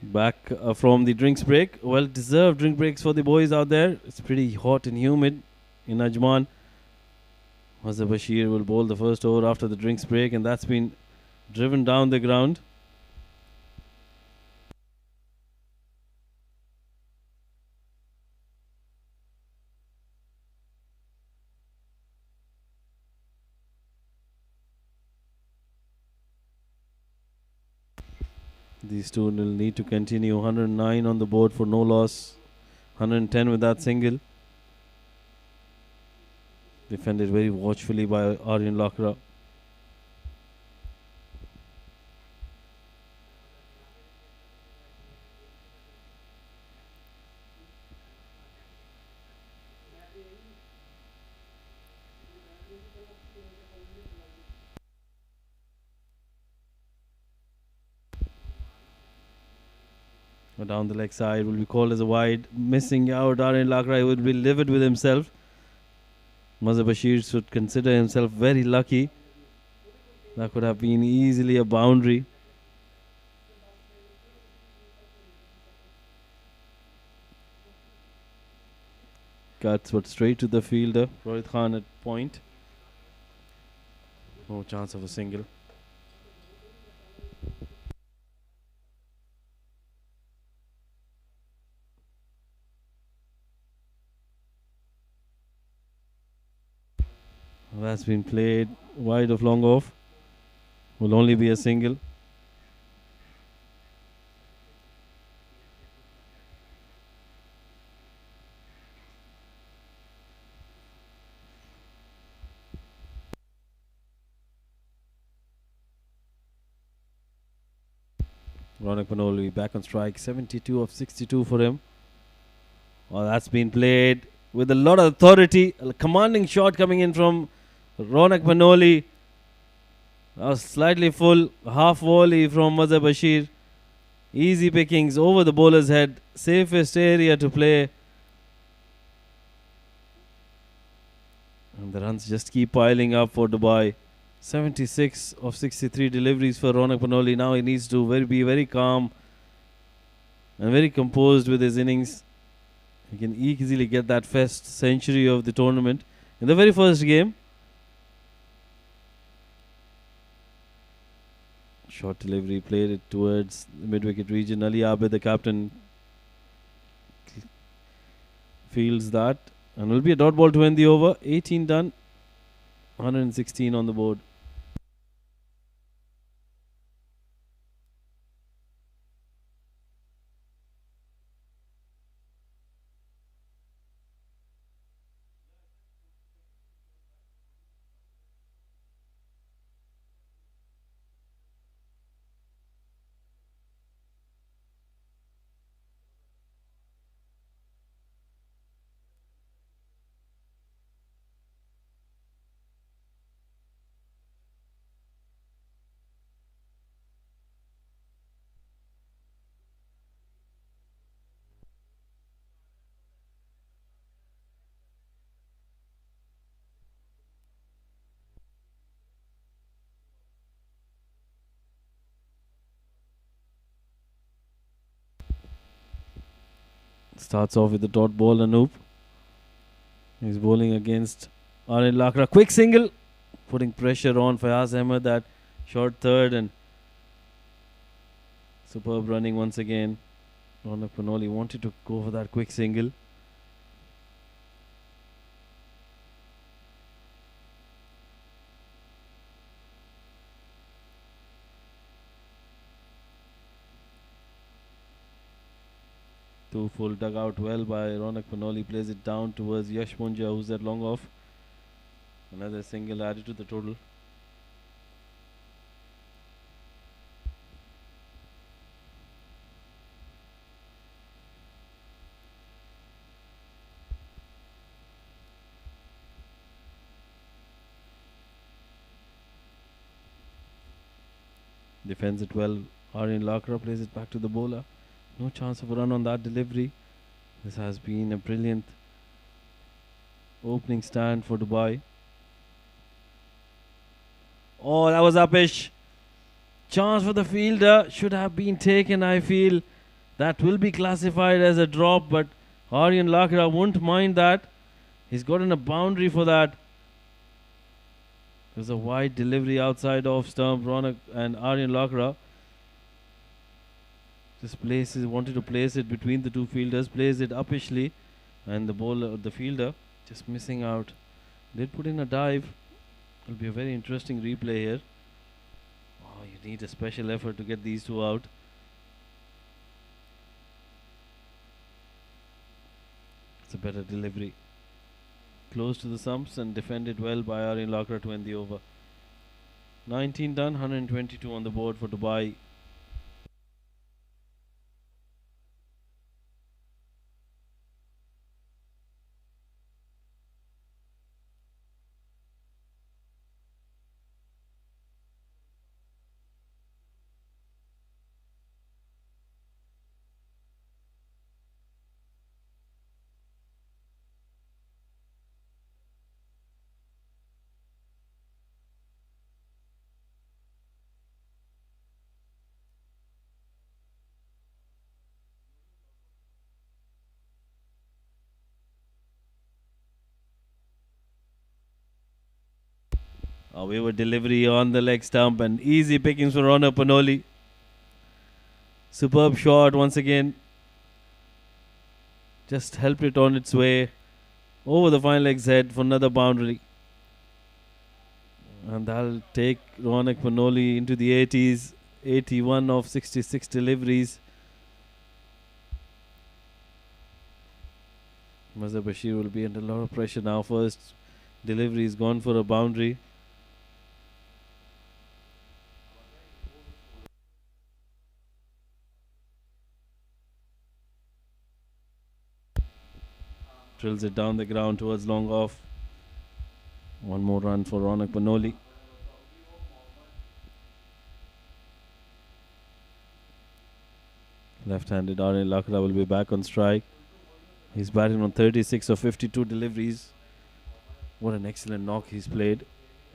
Back from the drinks break. Well deserved drink breaks for the boys out there. It's pretty hot and humid in Ajman. Mazhar Bashir will bowl the first over after the drinks break, and that's been driven down the ground. These two will need to continue. 109 on the board for no loss. 110 with that single. Defended very watchfully by Aryan Lakra. Down the leg side will be called as a wide. Missing out Aryan Lakra would be livid with himself. Mazhar Bashir should consider himself very lucky. That could have been easily a boundary. Cuts but straight to the fielder. Rohit Khan at point. No chance of a single. That's been played wide of long off. Will only be a single. Ronak Panoli back on strike. 72 of 62 for him. Well, that's been played with a lot of authority. A commanding shot coming in from Ronak Panoli. Slightly full. Half volley from Mazhar Bashir. Easy pickings over the bowler's head. Safest area to play. And the runs just keep piling up for Dubai. 76 of 63 deliveries for Ronak Panoli. Now he needs to be very calm and very composed with his innings. He can easily get that first century of the tournament in the very first game. Short delivery, played it towards the mid-wicket region. Ali Abid, the captain, fields that. And will be a dot ball to end the over. 18 done. 116 on the board. Starts off with the dot ball, Anoop. He's bowling against Aryan Lakra. Quick single, putting pressure on Fayaz Ahmed, that short third, and superb running once again. Ronak Panoli wanted to go for that quick single. Two full dug out well by Ronak Panoli. Plays it down towards Yash Munja, who's at long off. Another single added to the total. Defends it well. Aryan Lakra plays it back to the bowler. No chance of a run on that delivery. This has been a brilliant opening stand for Dubai. Oh, that was uppish. Chance for the fielder should have been taken, I feel. That will be classified as a drop, but Aryan Lakra won't mind that. He's gotten a boundary for that. There's a wide delivery outside off stump. Ronak and Aryan Lakra wanted to place it between the two fielders, plays it uppishly, and the fielder, just missing out. Did put in a dive. It'll be a very interesting replay here. Oh, you need a special effort to get these two out. It's a better delivery. Close to the stumps and defended well by Aryan Lakra to end the over. 19 done, 122 on the board for Dubai. A wayward delivery on the leg stump and easy pickings for Ronak Panoli. Superb shot once again. Just helped it on its way over the fine leg's head for another boundary. And that'll take Ronak Panoli into the 80s. 81 of 66 deliveries. Mazhar Bashir will be under a lot of pressure now. First delivery is gone for a boundary. Drills it down the ground towards long off. One more run for Ronak Panoli. Left-handed Aryan Lakra will be back on strike. He's batting on 36 of 52 deliveries. What an excellent knock he's played,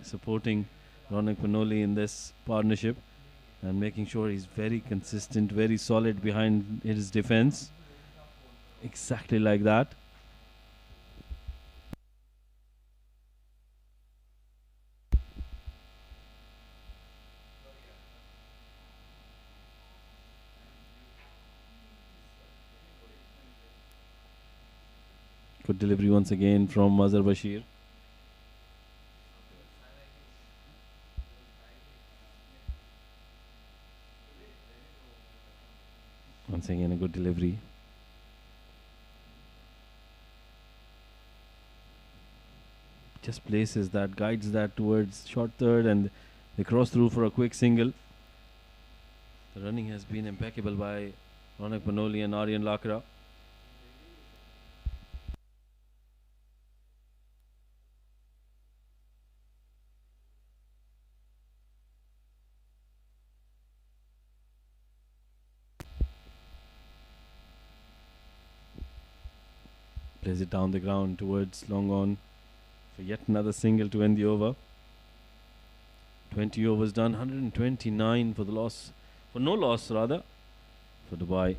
supporting Ronak Panoli in this partnership and making sure he's very consistent, very solid behind his defense. Exactly like that. Good delivery once again from Mazhar Bashir. Once again a good delivery. Just places that, guides that towards short third, and they cross through for a quick single. The running has been impeccable by Ronak Panoli and Aryan Lakra. Plays it down the ground towards long on for yet another single to end the over. 20 overs done, 129 for the loss, for no loss rather, for Dubai.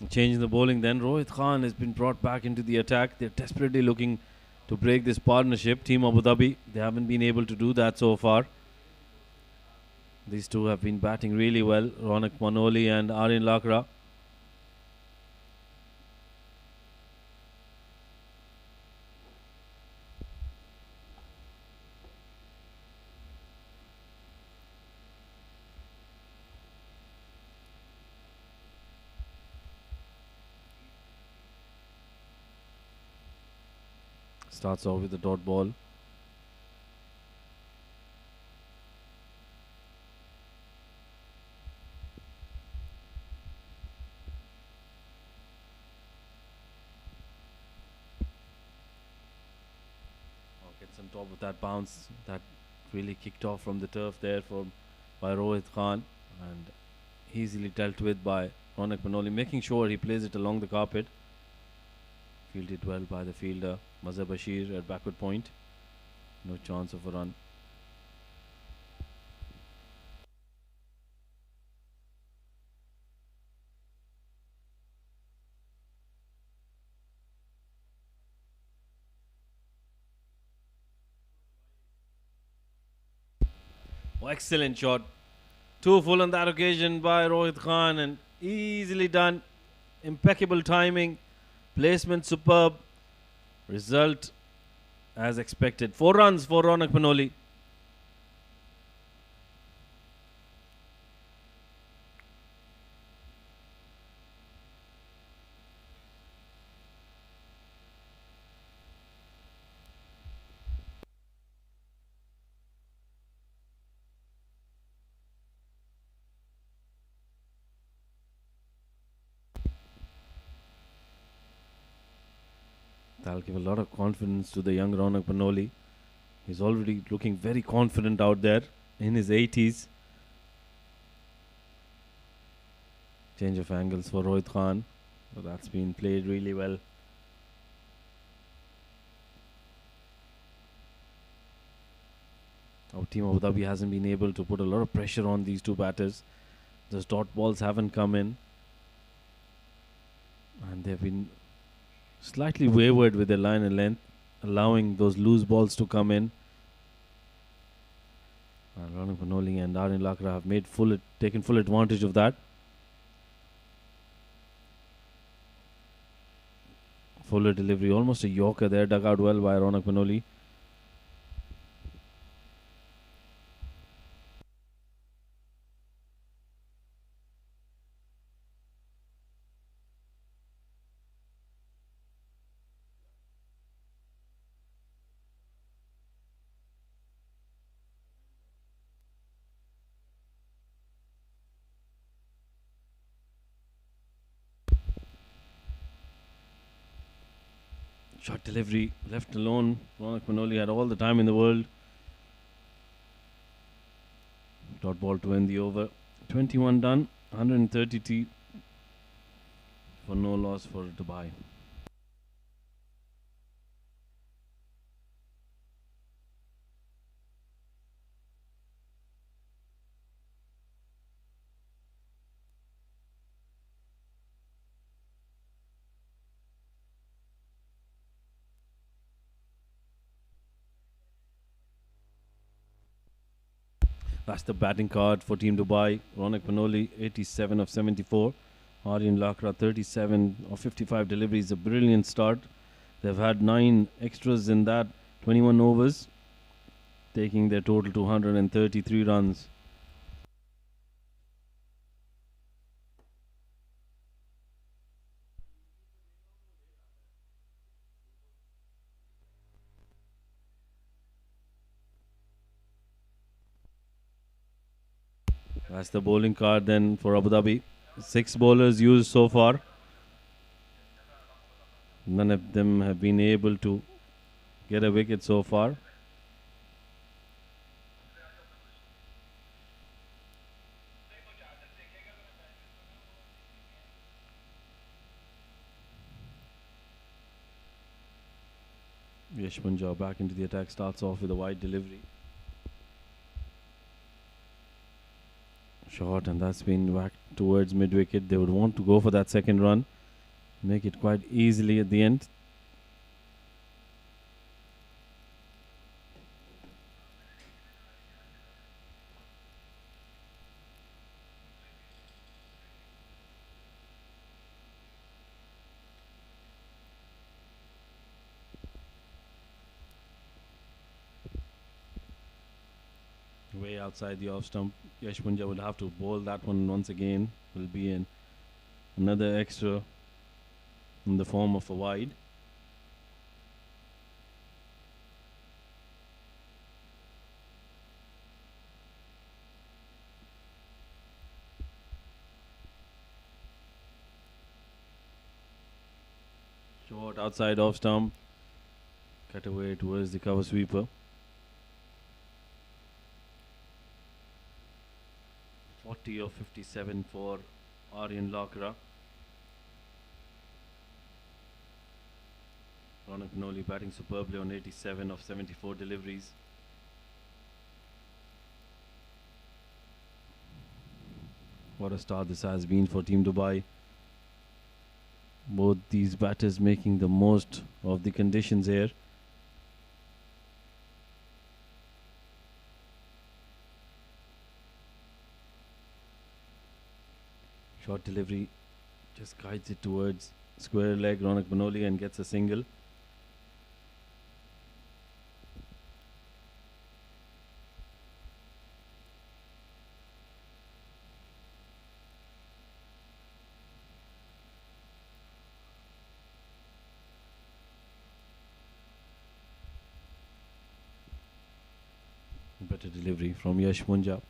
Changing the bowling then. Rohit Khan has been brought back into the attack. They're desperately looking to break this partnership. Team Abu Dhabi, they haven't been able to do that so far. These two have been batting really well. Ronak Manoli and Aryan Lakra. Starts off with the dot ball. Gets on top of that bounce that really kicked off from the turf there by Rohit Khan, and easily dealt with by Ronak Manoli, making sure he plays it along the carpet. Fielded well by the fielder Mazhar Bashir at backward point. No chance of a run. Oh, excellent shot. 2 full on that occasion by Rohit Khan, and easily done. Impeccable timing. Placement superb. Result as expected. 4 runs for Ronak Manoli. That'll give a lot of confidence to the young Ronak Manoli. He's already looking very confident out there in his 80s. Change of angles for Rohit Khan. So that's been played really well. Our team Abu Dhabi hasn't been able to put a lot of pressure on these two batters. Those dot balls haven't come in, and they've been slightly wayward with their line and length, allowing those loose balls to come in. And Ronak Manoli and Aryan Lakra have taken full advantage of that. Fuller delivery, almost a Yorker there, dug out well by Ronak Manoli. Shot delivery, left alone. Ronak Manoli had all the time in the world. Dot ball to end the over. 21 done, 130 T for no loss for Dubai. That's the batting card for Team Dubai. Ronak Manoli, 87 of 74. Aryan Lakra, 37 of 55 deliveries. A brilliant start. They've had 9 extras in that 21 overs, taking their total to 133 runs. That's the bowling card then for Abu Dhabi. 6 bowlers used so far. None of them have been able to get a wicket so far. Yash Punjab back into the attack, starts off with a wide delivery. Short, and that's been whacked towards mid wicket. They would want to go for that second run, make it quite easily at the end. Way outside the off stump. Yash Punja will have to bowl that one once again. Will be in another extra in the form of a wide. Short outside off stump. Cut away towards the cover sweeper. 40 of 57 for Aryan Lakra. Ronak Noli batting superbly on 87 of 74 deliveries. What a start this has been for Team Dubai. Both these batters making the most of the conditions here. Short delivery just guides it towards square leg Ronak Banoli and gets a single. Better delivery from Yash Munja.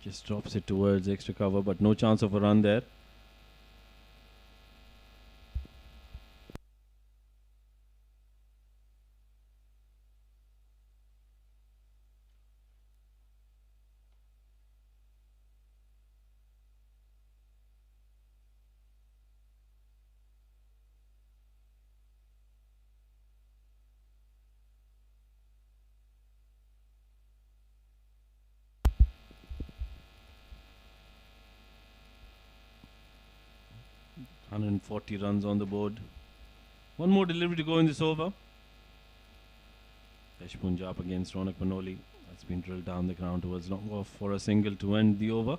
Just drops it towards extra cover, but no chance of a run there. ...140 runs on the board. One more delivery to go in this over. Yash Punjab against Ronak Panoli. That's been drilled down the ground towards long off for a single to end the over.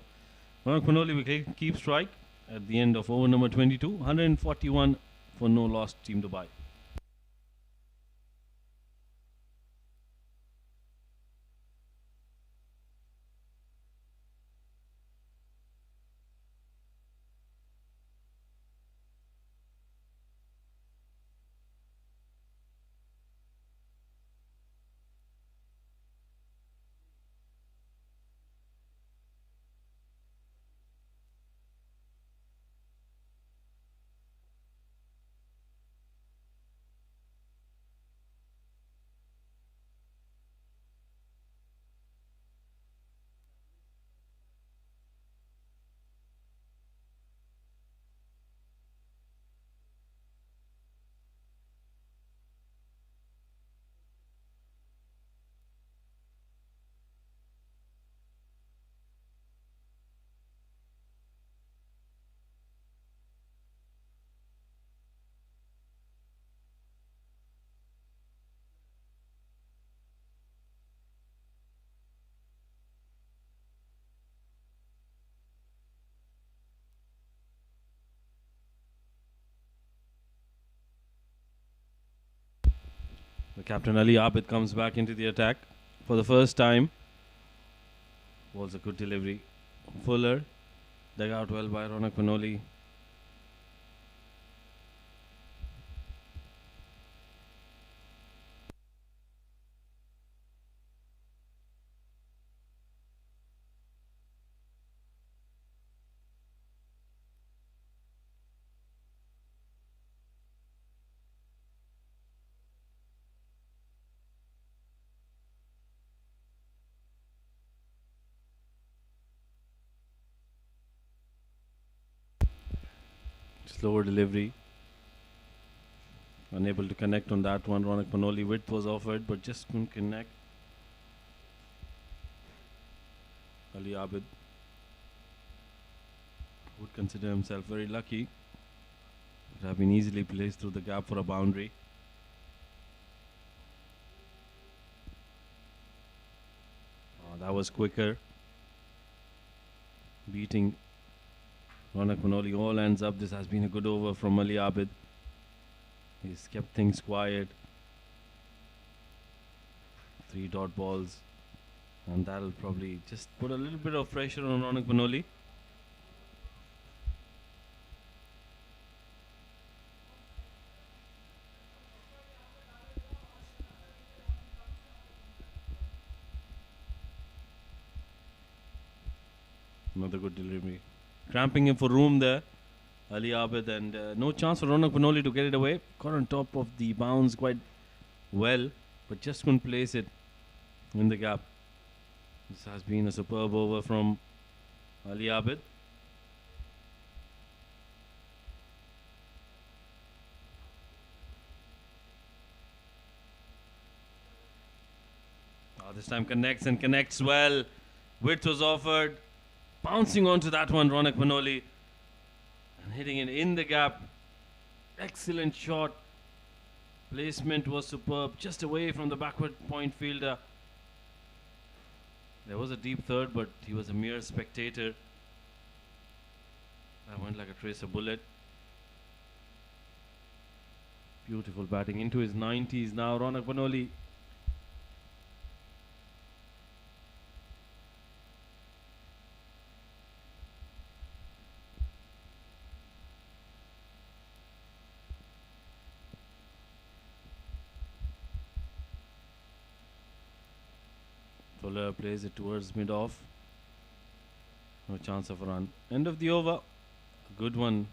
Ronak Panoli will keep strike at the end of over number 22. 141 for no loss, Team Dubai. The captain Ali Abid comes back into the attack for the first time. Was a good delivery. Fuller dug out well by Ronak Panoli. Slower delivery. Unable to connect on that one. Ronak Panoli width was offered but just couldn't connect. A Ali Abid would consider himself very lucky. Would have been easily placed through the gap for a boundary. That was quicker. Beating Ronak Manoli all ends up. This has been a good over from Ali Abid. He's kept things quiet. 3 dot balls. And that'll probably just put a little bit of pressure on Ronak Manoli. Another good delivery. Cramping him for room there, Ali Abid, and no chance for Ronak Panoli to get it away. Got on top of the bounce quite well, but just couldn't place it in the gap. This has been a superb over from Ali Abid. This time connects and connects well. Width was offered. Bouncing onto that one, Ronak Manoli, and hitting it in the gap. Excellent shot. Placement was superb, just away from the backward point fielder. There was a deep third, but he was a mere spectator. That went like a tracer bullet. Beautiful batting into his 90s now, Ronak Manoli. Fuller plays it towards mid-off. No chance of a run. End of the over. A good one.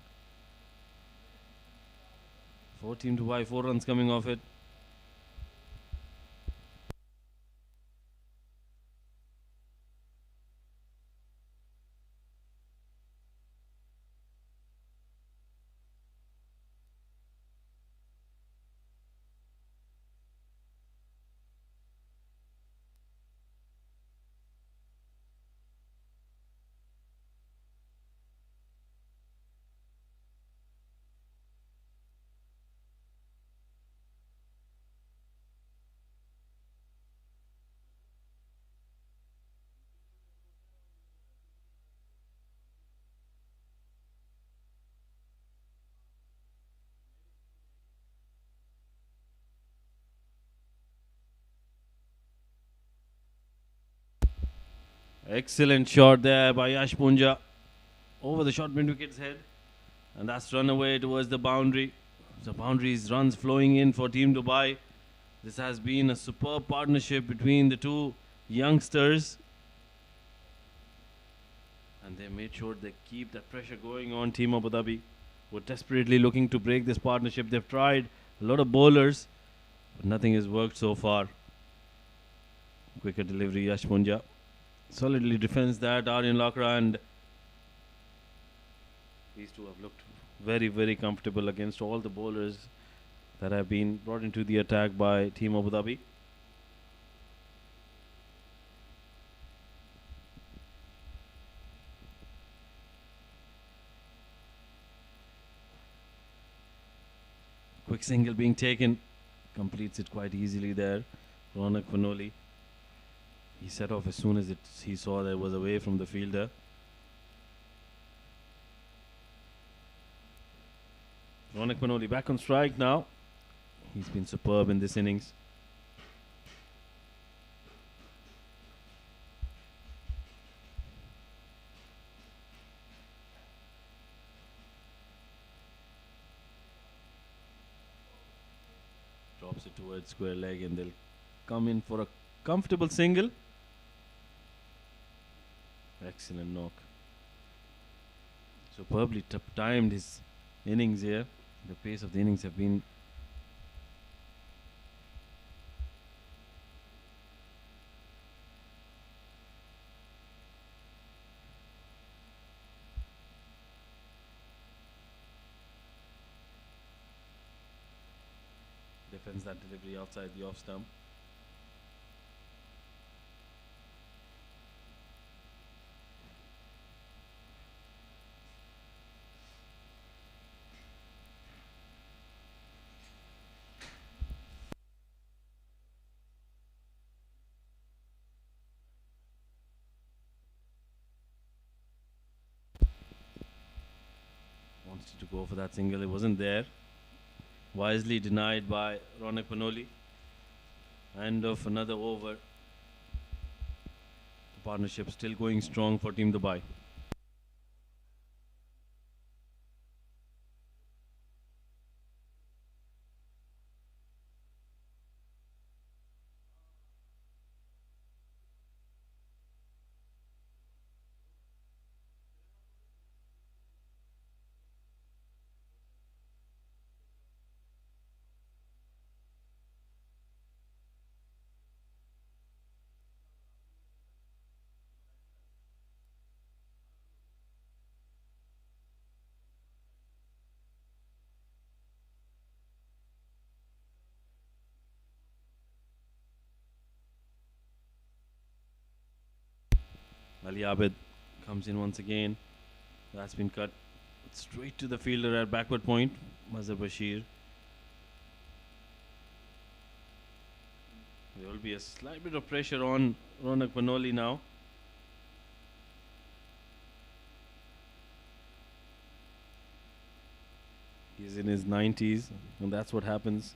14 to by 4 runs coming off it. Excellent shot there by Yash Punja over the short mid-wicket's head, and that's run away towards the boundary. The boundaries runs flowing in for Team Dubai. This has been a superb partnership between the two youngsters, and they made sure they keep that pressure going on. Team Abu Dhabi were desperately looking to break this partnership. They've tried a lot of bowlers, but nothing has worked so far. Quicker delivery, Yash Punja solidly defends that. Aryan Lakra, and these two have looked very, very comfortable against all the bowlers that have been brought into the attack by Team Abu Dhabi. Quick single being taken, completes it quite easily there. Ronak Panoli. He set off as soon as he saw that it was away from the fielder. Ronak Panoli back on strike now. He's been superb in this innings. Drops it towards square leg, and they'll come in for a comfortable single. Excellent knock. Superbly timed his innings here. The pace of the innings have been defends that delivery outside the off stump. Wanted to go for that single, it wasn't there. Wisely denied by Ronak Panoli. End of another over. The partnership still going strong for Team Dubai. Ali Abid comes in once again. That's been cut straight to the fielder at backward point. Mazhar Bashir. There will be a slight bit of pressure on Ronak Panoli now. He's in his 90s, and that's what happens.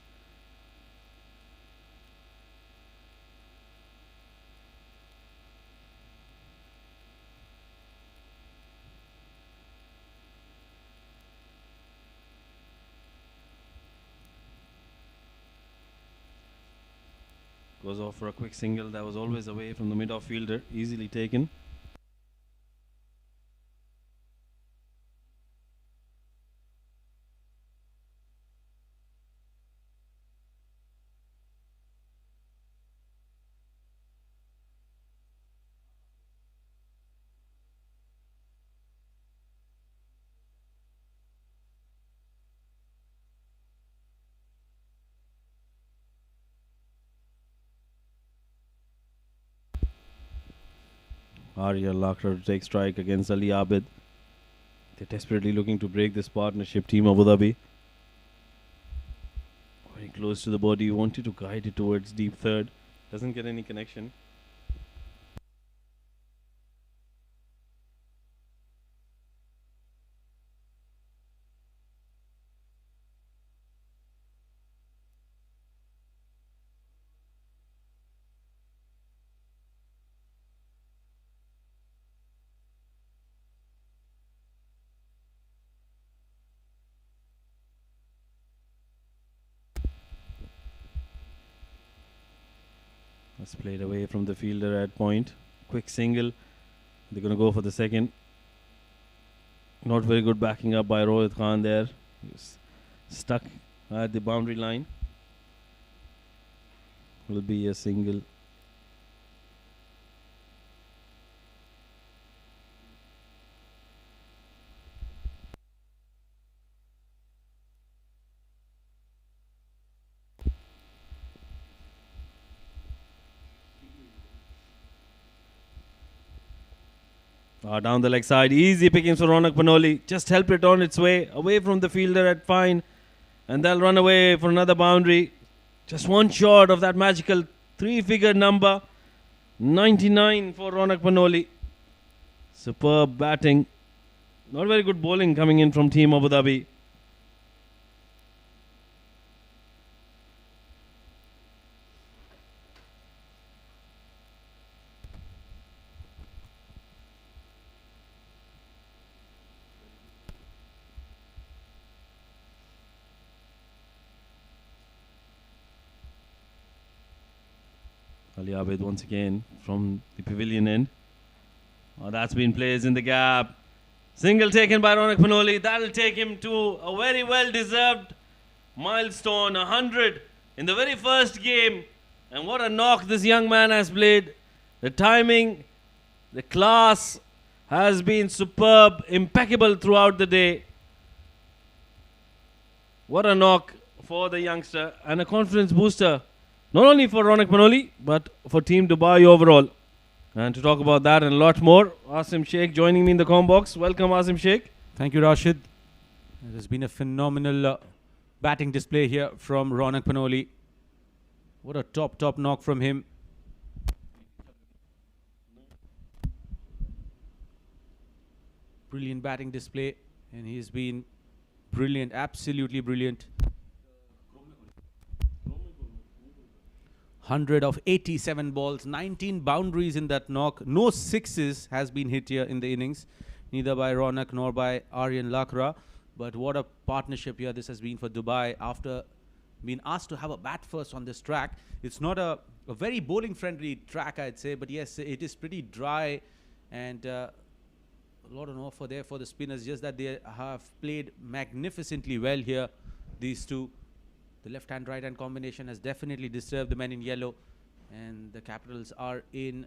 Goes off for a quick single that was always away from the mid-off fielder, easily taken. Arya Lakra to take strike against Ali Abid. They're desperately looking to break this partnership. Team Abu Dhabi. Very close to the body. Wanted to guide it towards deep third. Doesn't get any connection. That's played away from the fielder at point. Quick single. They're going to go for the second. Not very good backing up by Rohit Khan there. He was stuck at the boundary line. Will be a single. Down the leg side, easy pickings for Ronak Panoli. Just helped it on its way, away from the fielder at fine. And they'll run away for another boundary. Just one shot of that magical three-figure number. 99 for Ronak Panoli. Superb batting. Not very good bowling coming in from Team Abu Dhabi. Ali Abid once again from the pavilion end. That's been placed in the gap. Single taken by Ronak Panoli. That'll take him to a very well-deserved milestone, 100 in the very first game. And what a knock this young man has played. The timing, the class has been superb, impeccable throughout the day. What a knock for the youngster and a confidence booster. Not only for Ronak Panoli, but for Team Dubai overall. And to talk about that and a lot more, Asim Sheikh joining me in the comm box. Welcome, Asim Sheikh. Thank you, Rashid. It has been a phenomenal batting display here from Ronak Panoli. What a top knock from him. Brilliant batting display. And he's been brilliant, absolutely brilliant. 100 of 87 balls, 19 boundaries in that knock. No sixes has been hit here in the innings, neither by Ronak nor by Aryan Lakra. But what a partnership here this has been for Dubai after being asked to have a bat first on this track. It's not a very bowling friendly track, I'd say, but yes, it is pretty dry and a lot of offer there for the spinners, just that they have played magnificently well here, these two. The left-hand, right-hand combination has definitely disturbed the men in yellow, and the Capitals are in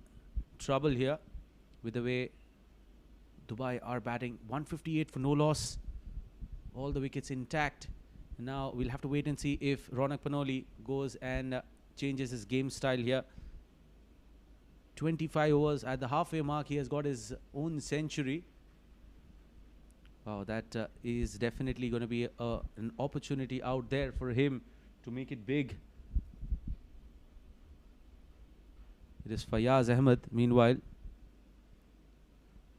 trouble here with the way Dubai are batting. 158 for no loss, all the wickets intact. Now we'll have to wait and see if Ronak Panoli goes and changes his game style here. 25 overs at the halfway mark, he has got his own century. Wow, that is definitely going to be an opportunity out there for him to make it big. It is Fayaz Ahmed, meanwhile,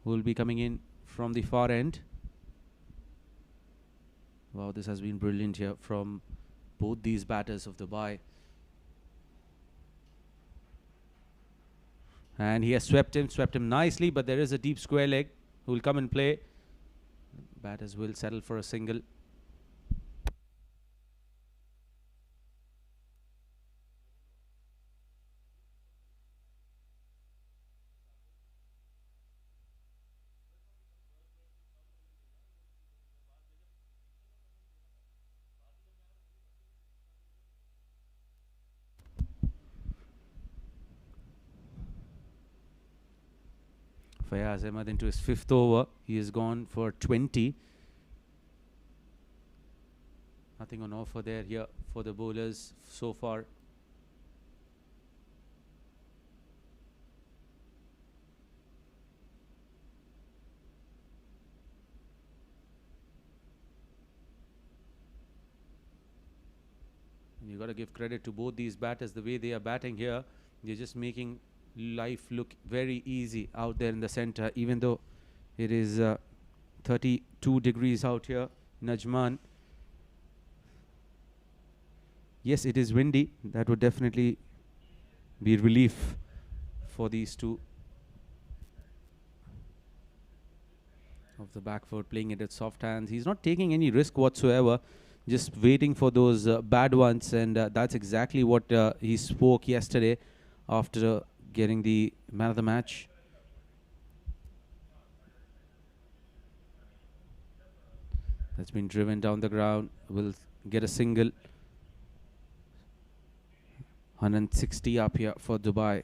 who will be coming in from the far end. Wow, this has been brilliant here from both these batters of Dubai. And he has swept him nicely, but there is a deep square leg who will come and play. Batters will settle for a single. Fayaz Ahmed into his fifth over. He has gone for 20. Nothing on offer there here for the bowlers so far. And you got to give credit to both these batters, the way they are batting here. They're just making life look very easy out there in the center, even though it is 32 degrees out here in Ajman. Yes, it is windy. That would definitely be relief for these two of the back foot, playing it at soft hands. He's not taking any risk whatsoever, just waiting for those bad ones, and that's exactly what he spoke yesterday after getting the man of the match. That's been driven down the ground. Will get a single. 160 up here for Dubai.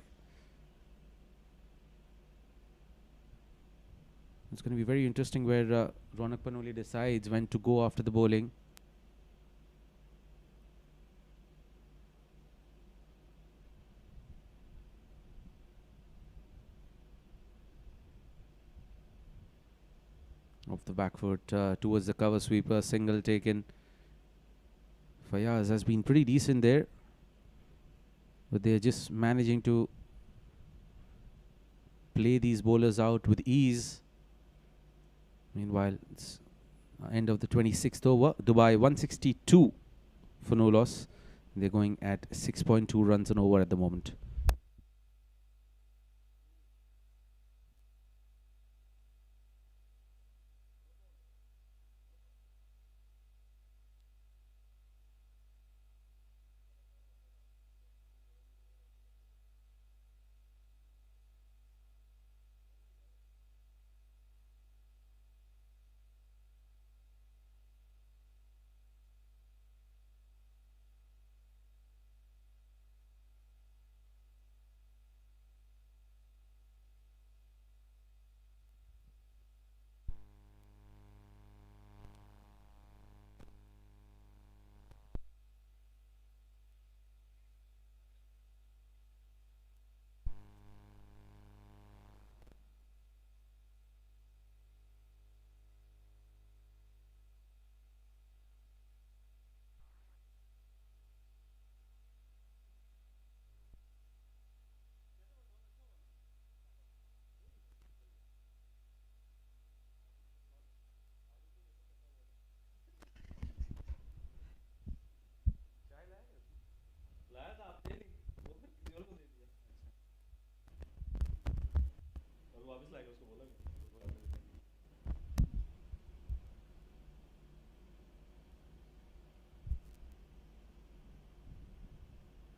It's going to be very interesting where Ronak Panoli decides when to go after the bowling. Off the back foot towards the cover sweeper, single taken. Fayaz has been pretty decent there, but they're just managing to play these bowlers out with ease. Meanwhile, it's end of the 26th over. Dubai 162 for no loss. They're going at 6.2 runs an over at the moment.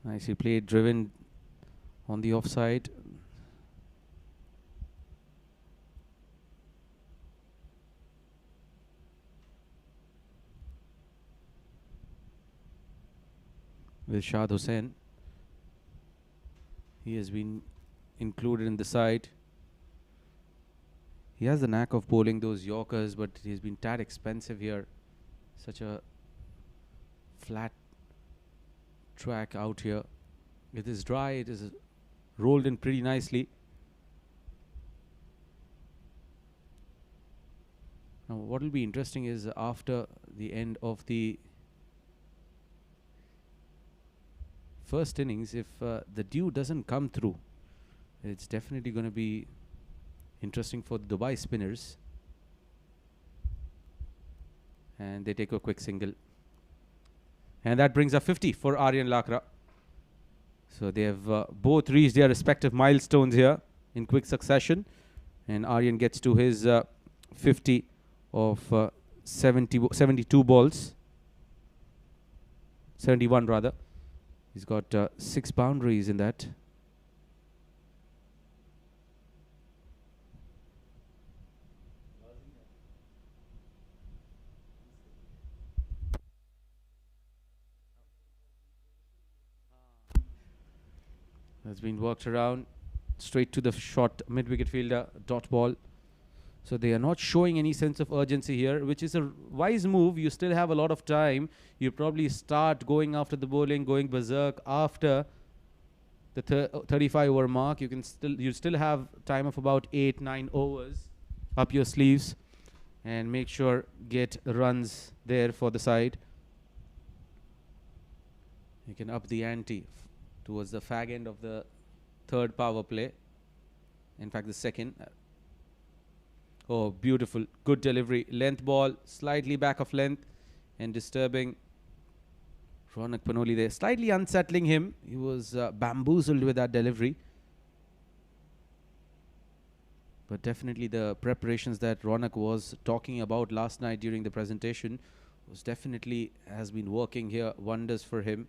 Nicely played, driven on the offside. With Shad Hussain. He has been included in the side. He has the knack of bowling those Yorkers, but he's been tad expensive here. Such a flat track out here. It is dry, it is rolled in pretty nicely. Now what will be interesting is after the end of the first innings, if the dew doesn't come through, it's definitely going to be interesting for the Dubai spinners. And they take a quick single. And that brings a 50 for Aryan Lakra. So they have both reached their respective milestones here in quick succession. And Aryan gets to his 50 of 72 balls. 71 rather. He's got 6 boundaries in that. Has been worked around straight to the short mid-wicket fielder, dot ball. So they are not showing any sense of urgency here, which is a wise move. You still have a lot of time. You probably start going after the bowling, going berserk after the 35 over mark. You still have time of about 8-9 overs up your sleeves, and make sure get runs there for the side. You can up the ante towards the fag end of the third power play. In fact, the second. Oh, beautiful. Good delivery. Length ball, slightly back of length and disturbing Ronak Panoli there. Slightly unsettling him. He was bamboozled with that delivery. But definitely the preparations that Ronak was talking about last night during the presentation has been working here wonders for him.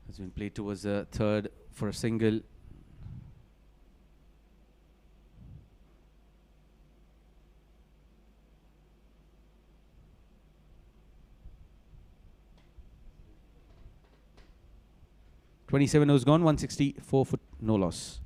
Has been played towards a third for a single. .27 overs gone, 164 for no loss.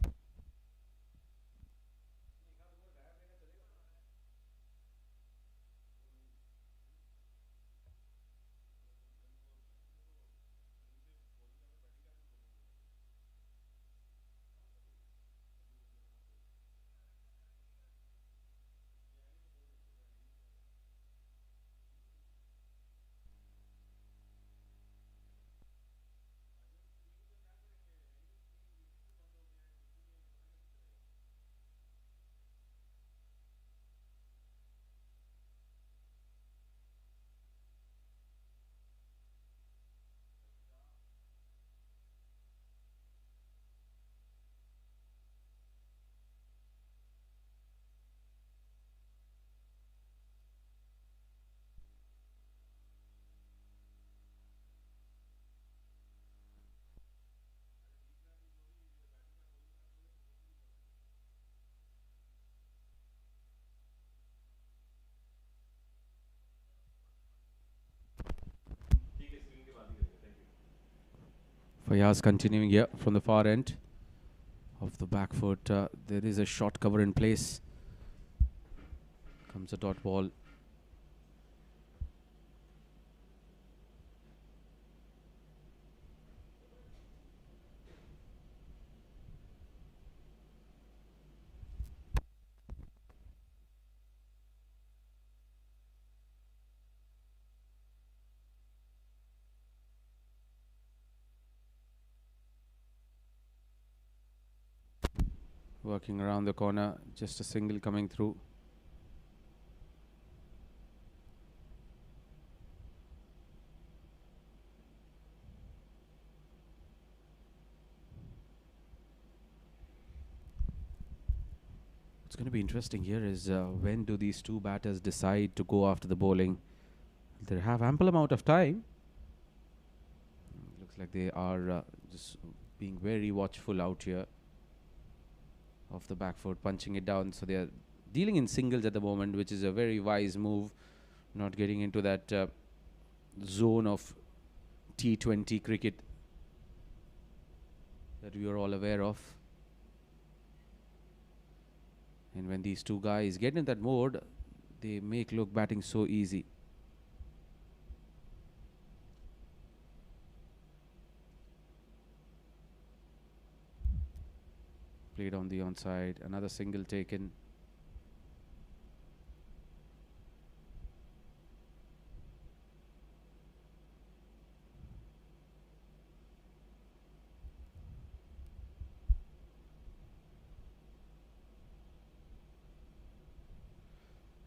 Fayaz continuing here from the far end of the back foot. There is a short cover in place. Comes a dot ball. Working around the corner, just a single coming through. What's going to be interesting here is when do these two batters decide to go after the bowling? They have ample amount of time. Looks like they are just being very watchful out here. Off the back foot, punching it down. So they are dealing in singles at the moment, which is a very wise move. Not getting into that zone of T20 cricket that we are all aware of. And when these two guys get in that mode, they make look batting so easy. Played on the onside, another single taken.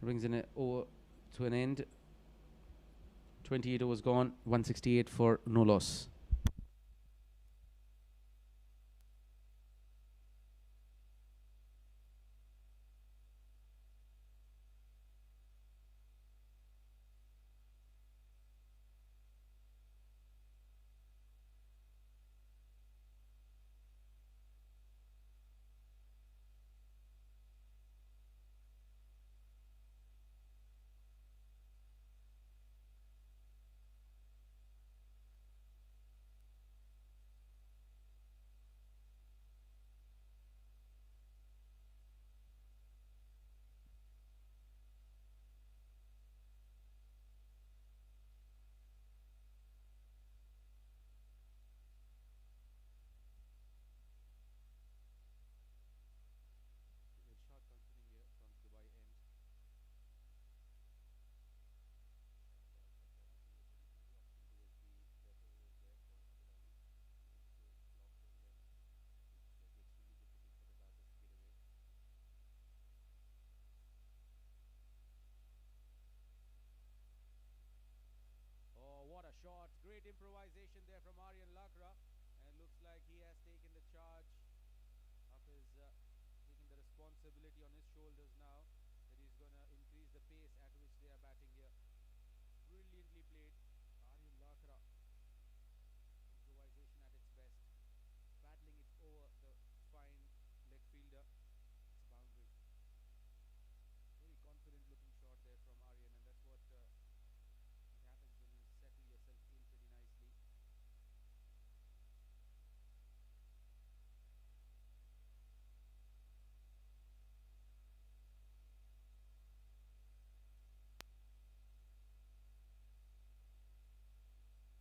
Brings in over to an end. 28 overs gone, 168 for no loss. Oh, what a shot. Great improvisation there from Aryan Lakra. And it looks like he has taken the charge of his, taking the responsibility on his shoulders now.